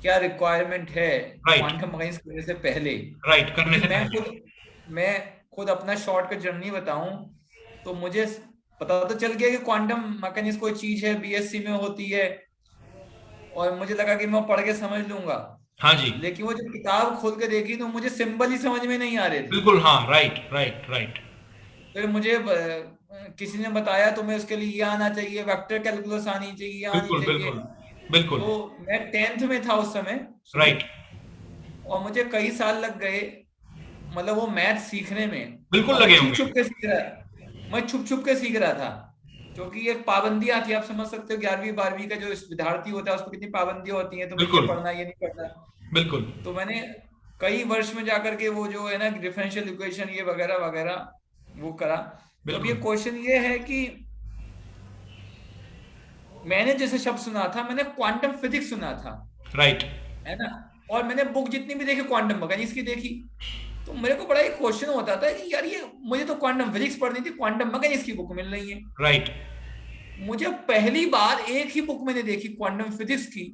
क्या रिक्वायरमेंट है राइट। क्वांटम मैकेनिक्स करने से पहले। राइट, करने क्योंकि से पहले। मैं खुद अपना शॉर्टकट जर्नी बताऊं तो मुझे पता तो चल गया कि क्वांटम मैकेनिक्स कोई चीज है, बीएससी में होती है, और मुझे लगा कि मैं पढ़ के समझ लूंगा। हाँ जी। लेकिन वो जब किताब खोल के देखी तो मुझे सिंबल ही समझ में नहीं आ रहे थे। बिल्कुल, हाँ, राइट राइट राइट। फिर मुझे किसी ने बताया तुम्हें उसके लिए ये आना चाहिए, वेक्टर कैलकुलस आनी चाहिए, ये आनी बिल्कुल चाहिए। बिल्कुल बिल्कुल। तो मैं 10th में था उस समय राइट। सुमित, और मुझे कई साल लग गए मतलब वो मैथ सीखने में। बिल्कुल और मैं लगे छुप होंगे। छुप के सीख रहा मैं छुप छुप के सीख रहा था, क्योंकि एक पाबंदियां थी। आप समझ सकते हो 11वीं 12वीं का जो विद्यार्थी होता है उसको कितनी पाबंदियां होती हैं, तुम्हें ये बिल्कुल पढ़ना ये नहीं पढ़ना। बिल्कुल तो मैंने कई वर्ष में जाकर के वो जो है ना डिफरेंशियल इक्वेशन ये वगैरह वगैरह वो करा। तो अब ये बिल्कुल। क्वेश्चन ये है कि मैंने जैसे शब्द सुना था, मैंने क्वांटम फिजिक्स सुना था, राइट। है ना, और मैंने बुक जितनी भी देखी क्वांटम मैकेनिक्स की देखी। तो मेरे को बड़ा एक क्वेश्चन होता था कि यार ये मुझे तो क्वांटम फिजिक्स पढ़नी थी, क्वांटम मैकेनिक्स की बुक मिल रही है। राइट। मुझे पहली बार एक ही बुक मैंने देखी क्वांटम फिजिक्स की,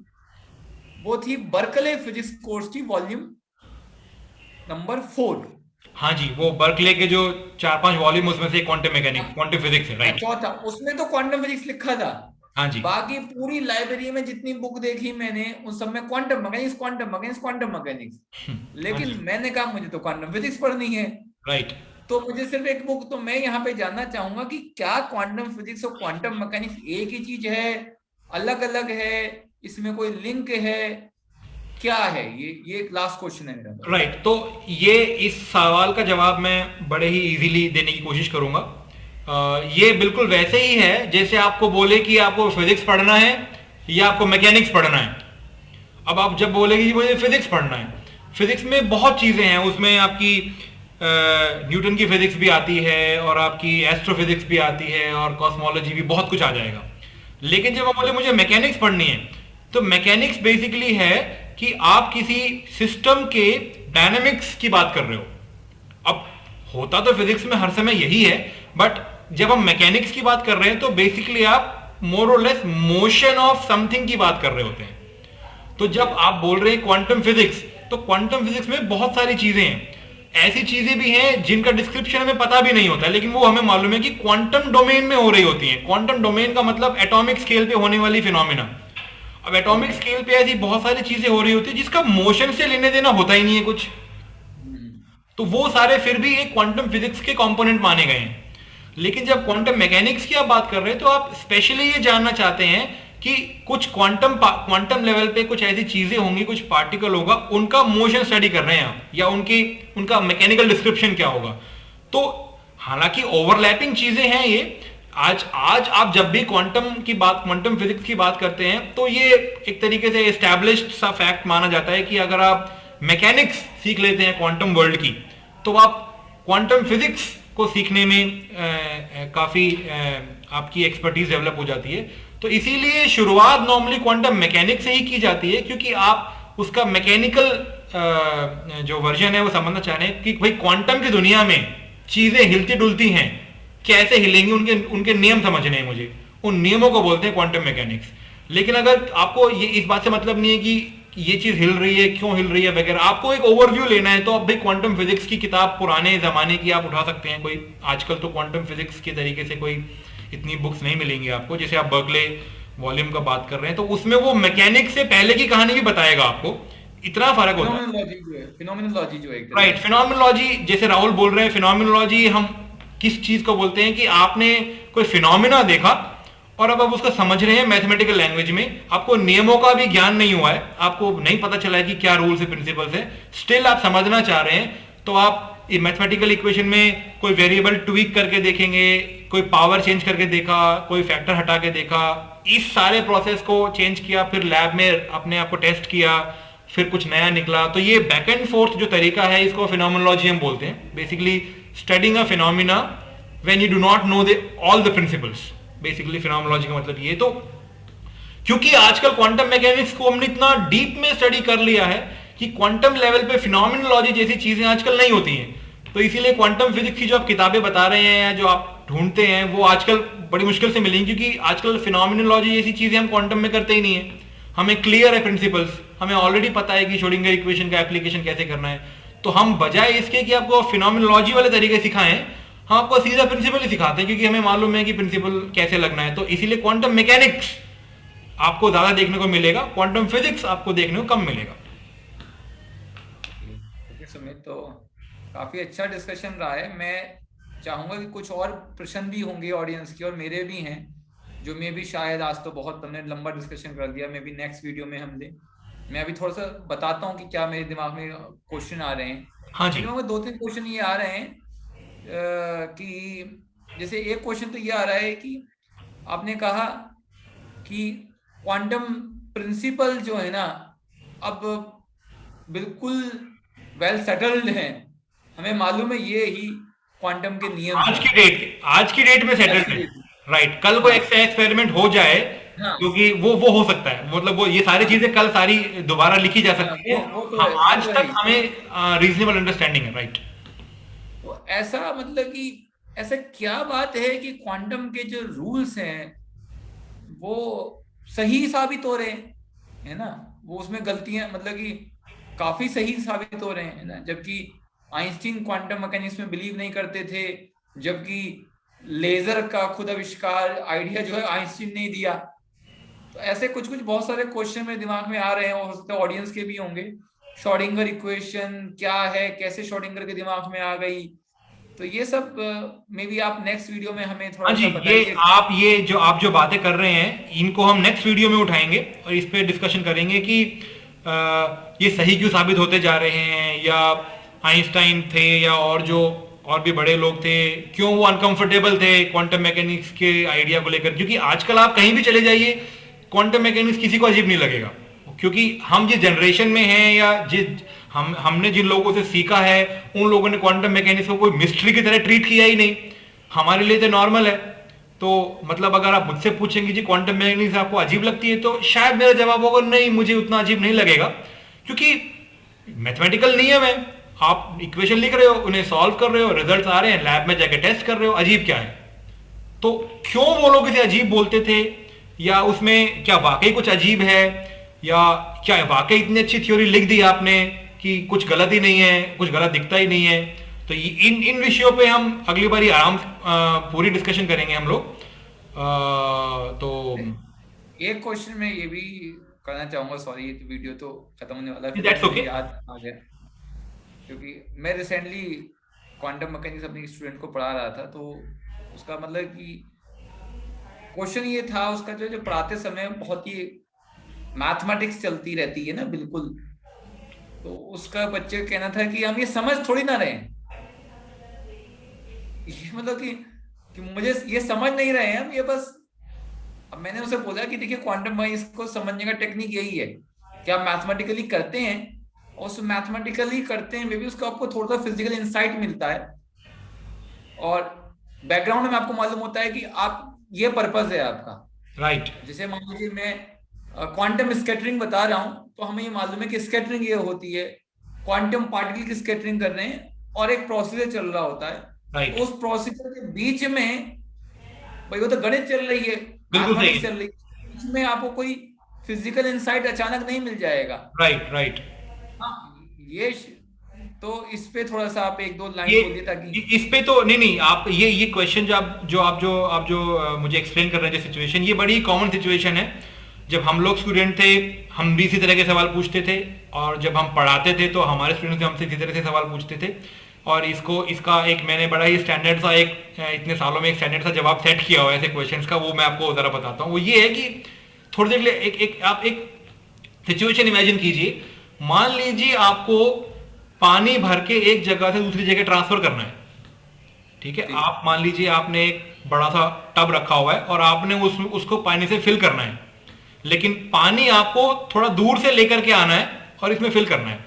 वो थी बर्कले फिजिक्स कोर्स की वॉल्यूम नंबर 4। हाँ जी, वो बर्कले के जो 4-5 वॉल्यूम, उसमें से क्वांटम मैकेनिक्स, क्वांटम फिजिक्स है, राइट। चौथा, उसमें तो क्वांटम फिजिक्स लिखा था। हाँ जी। बाकी पूरी लाइब्रेरी में जितनी बुक देखी मैंने उन सब में quantum mechanics, quantum mechanics, quantum mechanics. हाँ लेकिन जी। मैंने कहा मुझे तो क्वांटम फिजिक्स पढ़नी है। राइट। तो मुझे सिर्फ एक बुक, तो मैं यहाँ पे जानना चाहूंगा कि क्या क्वांटम फिजिक्स और क्वांटम मैकेनिक्स एक ही चीज है, अलग अलग है, इसमें कोई लिंक है, क्या है? ये एक लास्ट क्वेश्चन है मेरा बस। राइट, तो ये इस सवाल का जवाब मैं बड़े ही इजीली देने की कोशिश करूंगा। ये बिल्कुल वैसे ही है जैसे आपको बोले कि आपको फिजिक्स पढ़ना है या आपको मैकेनिक्स पढ़ना है। अब आप जब बोलेगी कि मुझे फिजिक्स पढ़ना है, फिजिक्स में बहुत चीजें हैं, उसमें आपकी न्यूटन की फिजिक्स भी आती है और आपकी एस्ट्रोफिजिक्स भी आती है और कॉस्मोलॉजी भी, बहुत कुछ आ जाएगा। लेकिन जब आप बोले मुझे मैकेनिक्स पढ़नी है, तो मैकेनिक्स बेसिकली है कि आप किसी सिस्टम के डायनामिक्स की बात कर रहे हो। अब होता तो फिजिक्स में हर समय यही है, बट जब हम मैकेनिक्स की बात कर रहे हैं तो बेसिकली आप मोर और लेस मोशन ऑफ समथिंग की बात कर रहे होते हैं। तो जब आप बोल रहे हैं क्वांटम फिजिक्स, तो क्वांटम फिजिक्स में बहुत सारी चीजें हैं। ऐसी चीजें भी हैं जिनका डिस्क्रिप्शन हमें पता भी नहीं होता, लेकिन वो हमें मालूम है कि क्वांटम डोमेन में हो रही होती हैं। क्वांटम डोमेन का मतलब एटॉमिक स्केल पे होने वाली फिनोमिना। अब एटॉमिक स्केल पे ऐसी बहुत सारी चीजें हो रही होती है जिसका मोशन से लेने देना होता ही नहीं है कुछ। तो वो सारे फिर भी एक क्वांटम फिजिक्स के कंपोनेंट माने गए हैं। लेकिन जब क्वांटम मैकेनिक्स की आप बात कर रहे हैं, तो आप स्पेशली ये जानना चाहते हैं कि कुछ क्वांटम लेवल पे कुछ ऐसी चीजें होंगी, कुछ पार्टिकल होगा, उनका मोशन स्टडी कर रहे हैं आप, या उनका मैकेनिकल डिस्क्रिप्शन क्या होगा। तो हालांकि ओवरलैपिंग चीजें हैं ये। आज आज आप जब भी क्वांटम फिजिक्स की बात करते हैं, तो ये एक तरीके से एस्टैब्लिश्ड सा फैक्ट माना जाता है कि अगर आप मैकेनिक्स सीख लेते हैं क्वांटम वर्ल्ड की, तो आप क्वांटम फिजिक्स को सीखने में काफी आपकी एक्सपर्टीज डेवलप हो जाती है। तो इसीलिए शुरुआत नॉर्मली क्वांटम मैकेनिक्स से ही की जाती है, क्योंकि आप उसका मैकेनिकल जो वर्जन है वो समझना चाह रहे हैं कि भाई क्वांटम की दुनिया में चीजें हिलती डुलती हैं, कैसे हिलेंगी, उनके उनके नियम समझने हैं मुझे। उन नियमों को बोलते हैं क्वांटम मैकेनिक्स। लेकिन अगर आपको ये इस बात से मतलब नहीं है कि ये चीज हिल रही है, क्यों हिल रही है वगैरह, आपको एक ओवरव्यू लेना है, तो आप भाई क्वांटम फिजिक्स की किताब पुराने जमाने की आप उठा सकते हैं कोई। आजकल तो क्वांटम फिजिक्स के तरीके से कोई इतनी बुक्स नहीं मिलेंगी आपको। जैसे आप बर्कले वॉल्यूम का बात कर रहे हैं, तो उसमें वो मैकेनिक्स से पहले की कहानी भी बताएगा आपको। इतना फर्क होता है। फिनोमिनोलॉजी जो है एक राइट, तरीके से। फिनोमिनोलॉजी, जैसे राहुल बोल रहे हैं, फिनोमिनोलॉजी हम किस चीज को बोलते हैं कि आपने कोई फिनोमिना देखा और अब आप उसको समझ रहे हैं मैथमेटिकल लैंग्वेज में, आपको नियमों का भी ज्ञान नहीं हुआ है, आपको नहीं पता चला है कि क्या रूल्स है, प्रिंसिपल्स है, स्टिल आप समझना चाह रहे हैं, तो आप मैथमेटिकल इक्वेशन में कोई वेरिएबल ट्वीक करके देखेंगे, कोई पावर चेंज करके देखा, कोई फैक्टर हटा के देखा, इस सारे प्रोसेस को चेंज किया, फिर लैब में अपने आप को टेस्ट किया, फिर कुछ नया निकला। तो ये बैक एंड फोर्थ जो तरीका है, इसको फिनोमिनोलॉजी हम बोलते हैं। Basically studying a phenomena when you do not know the all the principles. Basically phenomenology का मतलब ये। तो क्योंकि आजकल क्वांटम मैकेनिक्स को हमने इतना डीप में स्टडी कर लिया है कि क्वांटम लेवल पे फिनोमिनोलॉजी जैसी चीजें आजकल नहीं होती हैं, तो इसीलिए क्वांटम फिजिक्स की जो आप किताबें बता रहे हैं या जो आप ढूंढते हैं, वो आजकल बड़ी मुश्किल से मिलेंगी, क्योंकि आजकल फिनोमिनोलॉजी जैसी चीजें हम क्वांटम में करते ही नहीं है। हमें क्लियर है प्रिंसिपल्स, हमें ऑलरेडी पता है कि श्रोडिंगर इक्वेशन का एप्लीकेशन कैसे करना है। तो हम बजाय इसके कि आपको फिनोमिनोलॉजी वाले तरीके सिखाएं, हम आपको सीधा प्रिंसिपल ही सिखाते हैं, क्योंकि हमें मालूम है कि प्रिंसिपल कैसे लगना है। तो इसीलिए क्वांटम मैकेनिक्स आपको ज्यादा देखने को मिलेगा, क्वांटम फिजिक्स आपको देखने को कम मिलेगा। ओके सुमित, तो काफी अच्छा डिस्कशन रहा है। मैं चाहूंगा कि कुछ और प्रश्न भी होंगे ऑडियंस की, और मेरे भी हैं, जो मैं भी शायद आज तो बहुत तुमने लंबा डिस्कशन कर दिया, मैं भी नेक्स्ट वीडियो में हम लें। मैं अभी थोड़ा सा बताता हूँ कि क्या मेरे दिमाग में क्वेश्चन आ रहे हैं। हाँ जी। मेरे दिमाग में 2-3 क्वेश्चन ये आ रहे हैं कि जैसे एक क्वेश्चन तो ये आ रहा है कि आपने कहा कि क्वांटम प्रिंसिपल जो है ना, अब बिल्कुल वेल सेटल्ड हैं, हमें मालूम है ये ही क्वांटम के नियम हैं आज की डेट में आज सेटल्ड की है। डेट में। राइट, कल को हाँ एक एक्सपेरिमेंट हो जाए हाँ क्योंकि वो हो सकता है, मतलब वो ये सारी हाँ चीजें कल सारी दोबारा लिखी जा हाँ, सकती है। वो तो हाँ, है, वो आज तो है तक ही। हमें रीजनेबल अंडरस्टैंडिंग है, राइट। तो ऐसा मतलब कि ऐसा क्या बात है कि क्वांटम के जो रूल्स हैं वो सही साबित हो रहे हैं, है ना? वो उसमें गलतियां मतलब कि काफी सही साबित हो रहे हैं, है ना? जबकि आइंस्टीन क्वांटम मैकेनिक्स में बिलीव नहीं करते थे, जबकि लेजर का खुद आविष्कार आइडिया जो है आइंस्टीन ने ही दिया। तो ऐसे कुछ कुछ बहुत सारे क्वेश्चन मेरे दिमाग में आ रहे हैं, और हो सकता है ऑडियंस के भी होंगे। श्रोडिंगर इक्वेशन क्या है, कैसे श्रोडिंगर के दिमाग में आ गई? तो ये सब मे बी आप नेक्स्ट वीडियो में हमें हाँ थोड़ा जी, सा ये बताइए। आप जो बातें कर रहे हैं, इनको हम नेक्स्ट वीडियो में उठाएंगे और इस पे डिस्कशन करेंगे कि ये सही क्यों साबित होते जा रहे हैं, या आइंस्टाइन थे या और भी बड़े लोग थे, क्यों वो अनकंफर्टेबल थे क्वांटम मैकेनिक्स के आइडिया को लेकर। क्योंकि आजकल आप कहीं भी चले जाइए, क्वांटम मैकेनिक्स किसी को अजीब नहीं लगेगा, क्योंकि हम जिस जनरेशन में हैं, या जिस हमने जिन लोगों से सीखा है, उन लोगों ने क्वांटम मैकेनिक्स को कोई मिस्ट्री की तरह ट्रीट किया ही नहीं। हमारे लिए तो नॉर्मल है। तो मतलब अगर आप मुझसे पूछेंगे जी क्वांटम मैकेनिक्स आपको अजीब लगती है, तो शायद मेरा जवाब होगा नहीं, मुझे उतना अजीब नहीं लगेगा, क्योंकि मैथमेटिकल नियम है। आप इक्वेशन लिख रहे हो, उन्हें सॉल्व कर रहे हो, रिजल्ट आ रहे हैं, लैब में जाके टेस्ट कर रहे हो, अजीब क्या है? तो क्यों वो लोग इसे अजीब बोलते थे, या उसमें क्या वाकई कुछ अजीब है, या क्या वाकई इतनी अच्छी थ्योरी लिख दी आपने कि कुछ गलत ही नहीं है, कुछ गलत दिखता ही नहीं है? तो इन इन विषयों पे हम अगली बारी आराम से पूरी डिस्कशन करेंगे हम लोग। तो एक क्वेश्चन मैं ये भी करना चाहूंगा, सॉरी ये वीडियो तो खत्म होने वाला है, फिर भी दैट्स मुझे ओके। याद आ गया। क्योंकि मैं रिसेंटली क्वांटम मैकेनिक्स अपने स्टूडेंट को पढ़ा रहा था, तो उसका मतलब कि क्वेश्चन ये था उसका, जो जो पढ़ाते समय बहुत ही मैथमेटिक्स चलती रहती है ना, बिल्कुल। तो उसका बच्चे का कहना था कि हम ये समझ थोड़ी ना रहे हैं, ये मतलब कि मुझे ये समझ नहीं रहे हैं हम, ये बस। अब मैंने उसे बोला कि देखिए क्वांटम मैकेनिक्स को समझने का टेक्निक यही है कि आप मैथमेटिकली करते हैं, और उस मैथमेटिकली करते हैं मे बी उसको आपको थोड़ा सा फिजिकल इंसाइट मिलता है, और बैकग्राउंड में आपको मालूम होता है कि आप ये पर्पस है आपका। राइट। जैसे मान लीजिए मैं क्वांटम स्कैटरिंग बता रहा हूं, तो हमें ये मालूम है कि स्कैटरिंग ये होती है, क्वांटम पार्टिकल की स्कैटरिंग कर रहे हैं, और एक प्रोसीजर चल रहा होता है। तो राइट। उस प्रोसीजर के बीच में भाई वो तो गणित चल रही है, बिल्कुल सही मैथमेटिक्स है। चल रही है, इसमें आपको कोई फिजिकल इंसाइट अचानक नहीं मिल जाएगा। Right, right. हाँ ये तो इस पे थोड़ा सा आप एक दो ये लाइन बोलिए ताकि। इस पे तो नहीं नहीं, आप ये क्वेश्चन जो आप जो मुझे एक्सप्लेन कर रहे हैं, जो सिचुएशन, ये बड़ी कॉमन सिचुएशन है। जब हम लोग स्टूडेंट थे, हम भी इसी तरह के सवाल पूछते थे, और जब हम पढ़ाते थे तो हमारे स्टूडेंट्स हमसे इसी तरह से सवाल पूछते थे। और इसका एक मैंने बड़ा ही स्टैंडर्ड सा, एक इतने सालों में एक स्टैंडर्ड सा जवाब सेट किया हुआ है ऐसे क्वेश्चंस का। वो मैं आपको जरा बताता हूँ। वो ये है कि थोड़ी देर के लिए आप एक सिचुएशन इमेजिन कीजिए। मान लीजिए आपको पानी भर के एक जगह से दूसरी जगह ट्रांसफर करना है। ठीक है, ठीक है। आप मान लीजिए आपने एक बड़ा सा टब रखा हुआ है, और आपने उसको पानी से फिल करना है, लेकिन पानी आपको थोड़ा दूर से लेकर के आना है और इसमें फिल करना है।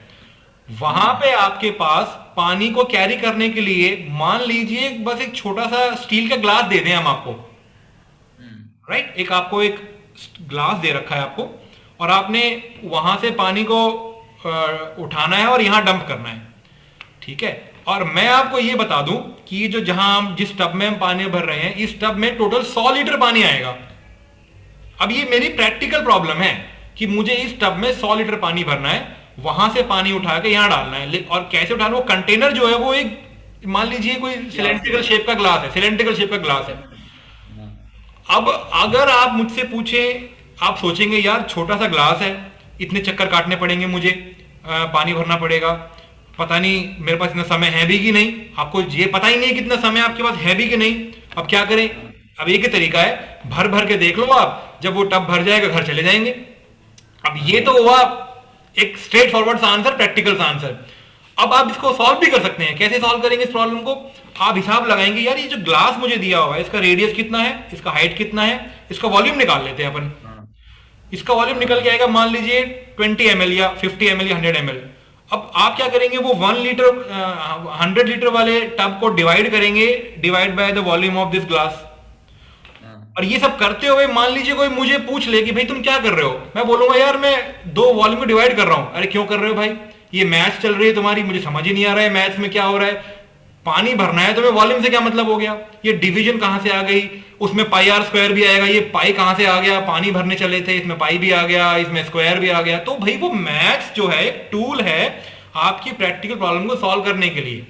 वहां हम्म पे आपके पास पानी को कैरी करने के लिए मान लीजिए बस एक छोटा सा स्टील का ग्लास दे दें हम आपको। हम्म राइट, एक ग्लास दे रखा है आपको, और आपने वहां से पानी को उठाना है और यहां डंप करना है। ठीक है, और मैं आपको ये बता दूं कि जो जहां हम जिस टब में हम पानी भर रहे हैं, इस टब में टोटल 100 लीटर पानी आएगा। अब ये मेरी प्रैक्टिकल प्रॉब्लम है कि मुझे इस टब में 100 लीटर पानी भरना है, वहां से पानी उठा के यहां डालना है। और कैसे उठाना? वो कंटेनर जो है वो एक, मान लीजिए कोई ग्लास से सिलेंड्रिकल शेप का ग्लास है, सिलेंड्रिकल शेप का ग्लास है। हाँ, अब अगर आप मुझसे पूछें, आप सोचेंगे यार छोटा सा ग्लास है, इतने चक्कर काटने पड़ेंगे मुझे, पानी भरना पड़ेगा, पता नहीं मेरे पास इतना समय है भी कि नहीं। आपको ये पता ही नहीं कितना समय आपके पास है भी कि नहीं। अब क्या करें? अब एक ही तरीका है, भर भर के देख लो आप, जब वो टब भर जाएगा घर चले जाएंगे। अब ये तो हुआ एक स्ट्रेट फॉरवर्ड सा आंसर, प्रैक्टिकल सा आंसर। अब आप इसको सॉल्व भी कर सकते हैं। कैसे सॉल्व करेंगे इस प्रॉब्लम को? आप हिसाब लगाएंगे, यार ये जो ग्लास मुझे दिया हुआ है, इसका रेडियस कितना है, इसका हाइट कितना है, इसका वॉल्यूम निकाल लेते हैं अपन। हाँ, इसका वॉल्यूम निकल के आएगा मान लीजिए 20 ml या 50 ml या 100 ml। अब आप क्या करेंगे? वो 1 लीटर 100 लीटर वाले टब को डिवाइड करेंगे, divide by the volume of this glass. हाँ, और ये सब करते हुए मान लीजिए कोई मुझे पूछ ले कि भाई तुम क्या कर रहे हो, मैं बोलूंगा यार मैं दो वॉल्यूम को डिवाइड कर रहा हूं। अरे क्यों कर रहे हो भाई, ये मैथ्स चल रही है तुम्हारी, मुझे समझ ही नहीं आ रहा है मैथ्स में क्या हो रहा है। पानी भरना है तुम्हें, वॉल्यूम से क्या मतलब हो गया, ये डिवीजन कहां से आ गई, उसमें पाई आर स्क्वायर भी आएगा, ये पाई कहां से आ गया, पानी भरने चले थे इसमें पाई भी आ गया, इसमें स्क्वायर भी आ गया। तो भाई वो मैथ्स जो है एक टूल है आपकी प्रैक्टिकल प्रॉब्लम को सॉल्व करने के लिए।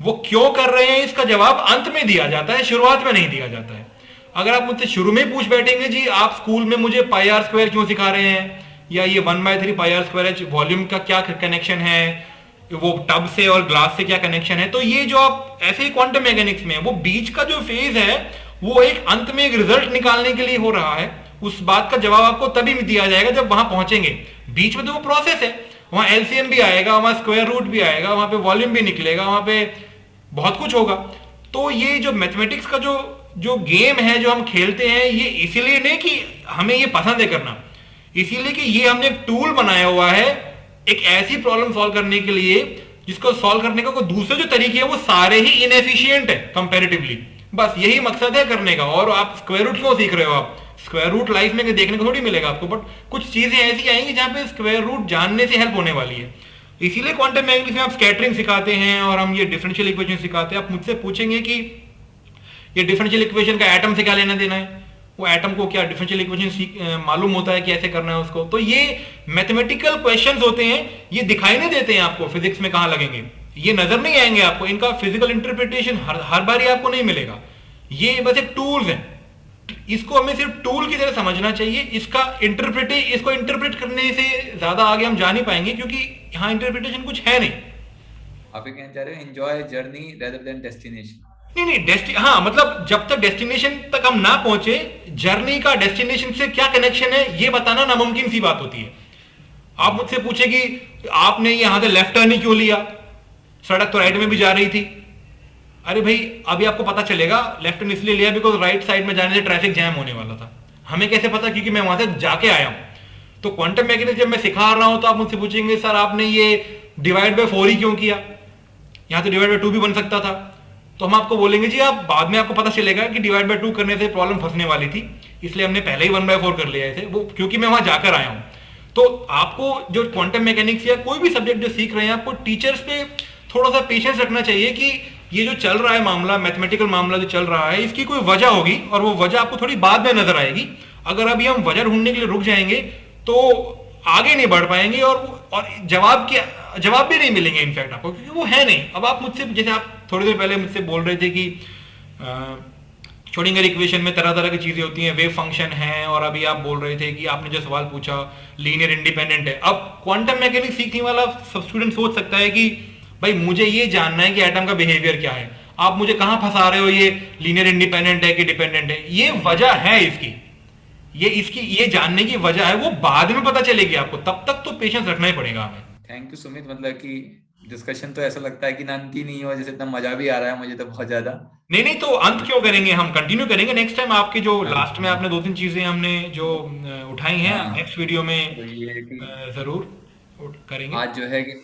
वो क्यों कर रहे हैं इसका जवाब अंत में दिया जाता है, शुरुआत में नहीं दिया जाता है। अगर आप मुझसे शुरू में पूछ बैठेंगे जी आप स्कूल में मुझे पाई आर स्क्वायर क्यों सिखा रहे हैं, या ये 1/3 पाई आर स्क्वायर वॉल्यूम का क्या कनेक्शन है, वो टब से और ग्लास से क्या कनेक्शन है, तो ये जो आप ऐसे ही क्वांटम मैकेनिक्स में वो बीच का जो फेज है वो एक अंत में एक रिजल्ट निकालने के लिए हो रहा है। उस बात का जवाब आपको तभी दिया जाएगा जब वहां पहुंचेंगे। बीच में तो वो प्रोसेस है, वहां एलसीएम भी आएगा, वहां स्क्वायर रूट भी आएगा, वहां पे वॉल्यूम भी निकलेगा, वहां पे बहुत कुछ होगा। तो ये जो मैथमेटिक्स का जो जो गेम है जो हम खेलते हैं, ये इसीलिए नहीं कि हमें ये पसंद है करना, इसीलिए कि ये हमने एक टूल बनाया हुआ है एक ऐसी प्रॉब्लम सॉल्व करने के लिए जिसको सॉल्व करने का कोई दूसरे जो तरीके हैं वो सारे ही इनएफिशिएंट है कंपैरेटिवली। बस यही मकसद है करने का। और आप स्क्वायर रूट क्यों सीख रहे हो, आप स्क्वायर रूट लाइफ में देखने को थोड़ी मिलेगा आपको, बट कुछ चीजें ऐसी आएंगी जहां पे स्क्वायर रूट जानने से हेल्प होने वाली है। इसीलिए क्वांटम मैकेनिक्स में आप स्कैटरिंग सिखाते हैं और हम ये डिफरेंशियल इक्वेशन सिखाते हैं। आप मुझसे पूछेंगे कि ये डिफरेंशियल इक्वेशन का एटम से क्या लेना देना है, वो एटम को क्या डिफरेंशियल इक्वेशन मालूम होता है कि ऐसे करना है उसको। तो ये मैथमेटिकल क्वेश्चंस होते हैं, ये दिखाई नहीं देते हैं आपको फिजिक्स में कहां लगेंगे, ये नजर नहीं आएंगे आपको, इनका फिजिकल इंटरप्रिटेशन हर बार ही आपको नहीं मिलेगा। ये बस एक टूल्स है, इसको हमें सिर्फ टूल की तरह समझना चाहिए। इसको इंटरप्रेट करने से ज्यादा आगे हम जा नहीं पाएंगे क्योंकि यहाँ इंटरप्रिटेशन कुछ है नहीं। आप ये कहना चाह रहे हो enjoy journey rather than destination. नहीं नहीं, हाँ मतलब जब तक डेस्टिनेशन तक हम ना पहुंचे, जर्नी का डेस्टिनेशन से क्या कनेक्शन है ये बताना नामुमकिन सी बात होती है। आप मुझसे पूछे कि आपने यहां से लेफ्ट टर्न ही क्यों लिया, सड़क तो राइट में भी जा रही थी। अरे भाई अभी आपको पता चलेगा लेफ्ट टर्न इसलिए लिया बिकॉज राइट साइड में जाने से ट्रैफिक जैम होने वाला था। हमें कैसे पता, क्योंकि मैं वहां से जाके आया हूं। तो क्वांटम मैकेनिक्स जब मैं सिखा रहा हूं तो आप मुझसे पूछेंगे सर आपने ये डिवाइड बाय 4 ही क्यों किया, यहां तो डिवाइड बाय 2 भी बन सकता था। तो हम आपको बोलेंगे जी आप बाद में आपको पता चलेगा कि डिवाइड बाय 2 करने से प्रॉब्लम फंसने वाली थी, इसलिए हमने पहले ही 1/4 कर लिया है, वो क्योंकि मैं वहां जाकर आया हूं। तो आपको जो क्वांटम मैकेनिक्स या कोई भी सब्जेक्ट जो सीख रहे हैं, आपको टीचर्स पे थोड़ा सा पेशेंस रखना चाहिए कि ये जो चल रहा है मामला, मैथमेटिकल मामला जो चल रहा है, इसकी कोई वजह होगी और वो वजह आपको थोड़ी बाद में नजर आएगी। अगर अभी हम वजह ढूंढने के लिए रुक जाएंगे तो आगे नहीं बढ़ पाएंगे और जवाब भी नहीं मिलेंगे इनफैक्ट आपको, क्योंकि वो है नहीं। अब आप मुझसे, जैसे आप थोड़ी देर पहले मुझसे बोल रहे थे कि श्रोडिंगर इक्वेशन में तरह तरह की चीजें होती हैं, वेव फंक्शन है, और अभी आप बोल रहे थे कि आपने जो सवाल पूछा लीनियर इंडिपेंडेंट है। अब क्वांटम मैकेनिक्स सीखने वाला सब स्टूडेंट सोच सकता है कि भाई मुझे ये जानना है कि एटम का बिहेवियर क्या है, आप मुझे कहां फंसा रहे हो, ये लीनियर इंडिपेंडेंट है कि डिपेंडेंट है। ये वजह है इसकी, ये जानने की वजह है, वो बाद में पता चलेगी आपको, तब तक तो पेशेंस रखना ही पड़ेगा हमें। थैंक यू सुमित, मतलब कि डिस्कशन तो ऐसा लगता है कि ना अंत ही नहीं हो, जैसे इतना मजा भी आ रहा है मुझे तो बहुत ज्यादा। नहीं तो अंत क्यों करेंगे, हम कंटिन्यू करेंगे नेक्स्ट टाइम। आपके जो लास्ट में आपने 2-3 चीजें हमने जो उठाई हैं नेक्स्ट वीडियो में तो ये कि जरूर करेंगे। आज जो है कि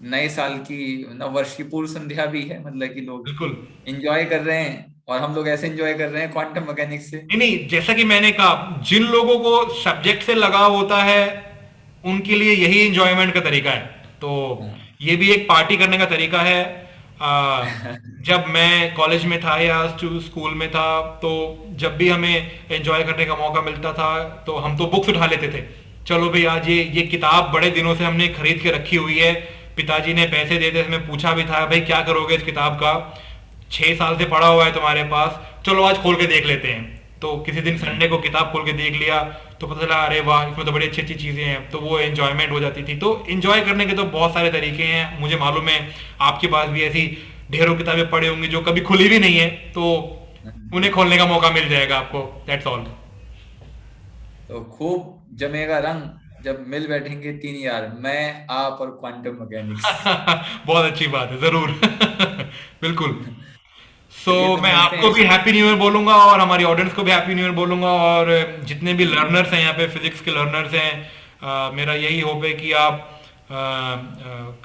नए साल की नव वर्ष की पूर्व संध्या भी है, मतलब कि लोग बिल्कुल एंजॉय कर रहे हैं और हम लोग ऐसे एंजॉय कर रहे हैं क्वांटम मैकेनिक्स से। नहीं, जैसा कि मैंने कहा, जिन लोगों को सब्जेक्ट से लगाव होता है उनके लिए यही एंजॉयमेंट का तरीका है। तो ये भी एक पार्टी करने का तरीका है। जब मैं कॉलेज में था या स्कूल में था, तो जब भी हमें एंजॉय करने का मौका मिलता था तो हम तो बुक्स उठा लेते थे। चलो भाई आज ये किताब बड़े दिनों से हमने खरीद के रखी हुई है, पिताजी ने पैसे देते हमें पूछा भी था भाई क्या करोगे इस किताब का, 6 साल से पढ़ा हुआ है तुम्हारे पास, चलो आज खोल के देख लेते हैं। तो किसी दिन संडे को किताब खोल के देख लिया तो पता चला अरे वाह इसमें तो बड़ी अच्छी अच्छी चीजें हैं, तो वो एंजॉयमेंट हो जाती थी। तो एंजॉय करने के तो बहुत सारे तरीके हैं, मुझे मालूम है आपके पास भी ऐसी ढेरों किताबें पड़ी होंगी जो कभी खुली भी नहीं है, तो उन्हें खोलने का मौका मिल जाएगा आपको। That's all. तो खूब जमेगा रंग जब मिल बैठेंगे 3 यार, मैं आप और क्वांटम मैकेनिक्स। बहुत अच्छी बात है, जरूर। बिल्कुल। सो चलिए तो मैं मिलते आपको हैं भी इसी। हैप्पी न्यू ईयर बोलूंगा और हमारी ऑडियंस को भी हैप्पी न्यू ईयर बोलूंगा, और जितने भी लर्नर्स हैं यहाँ पे, फिजिक्स के लर्नर्स हैं, मेरा यही होप है कि आप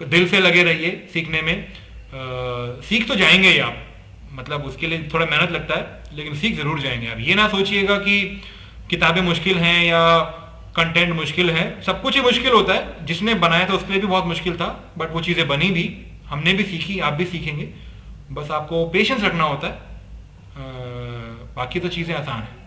दिल से लगे रहिए सीखने में। सीख तो जाएंगे ही आप, मतलब उसके लिए थोड़ा मेहनत लगता है, लेकिन सीख ज़रूर जाएंगे आप। ये ना सोचिएगा कि किताबें मुश्किल हैं या कंटेंट मुश्किल है, सब कुछ ही मुश्किल होता है। जिसने बनाया था उसके लिए भी बहुत मुश्किल था, बट वो चीज़ें बनी भी, हमने भी सीखी, आप भी सीखेंगे। बस आपको पेशेंस रखना होता है, बाकी तो चीज़ें आसान हैं।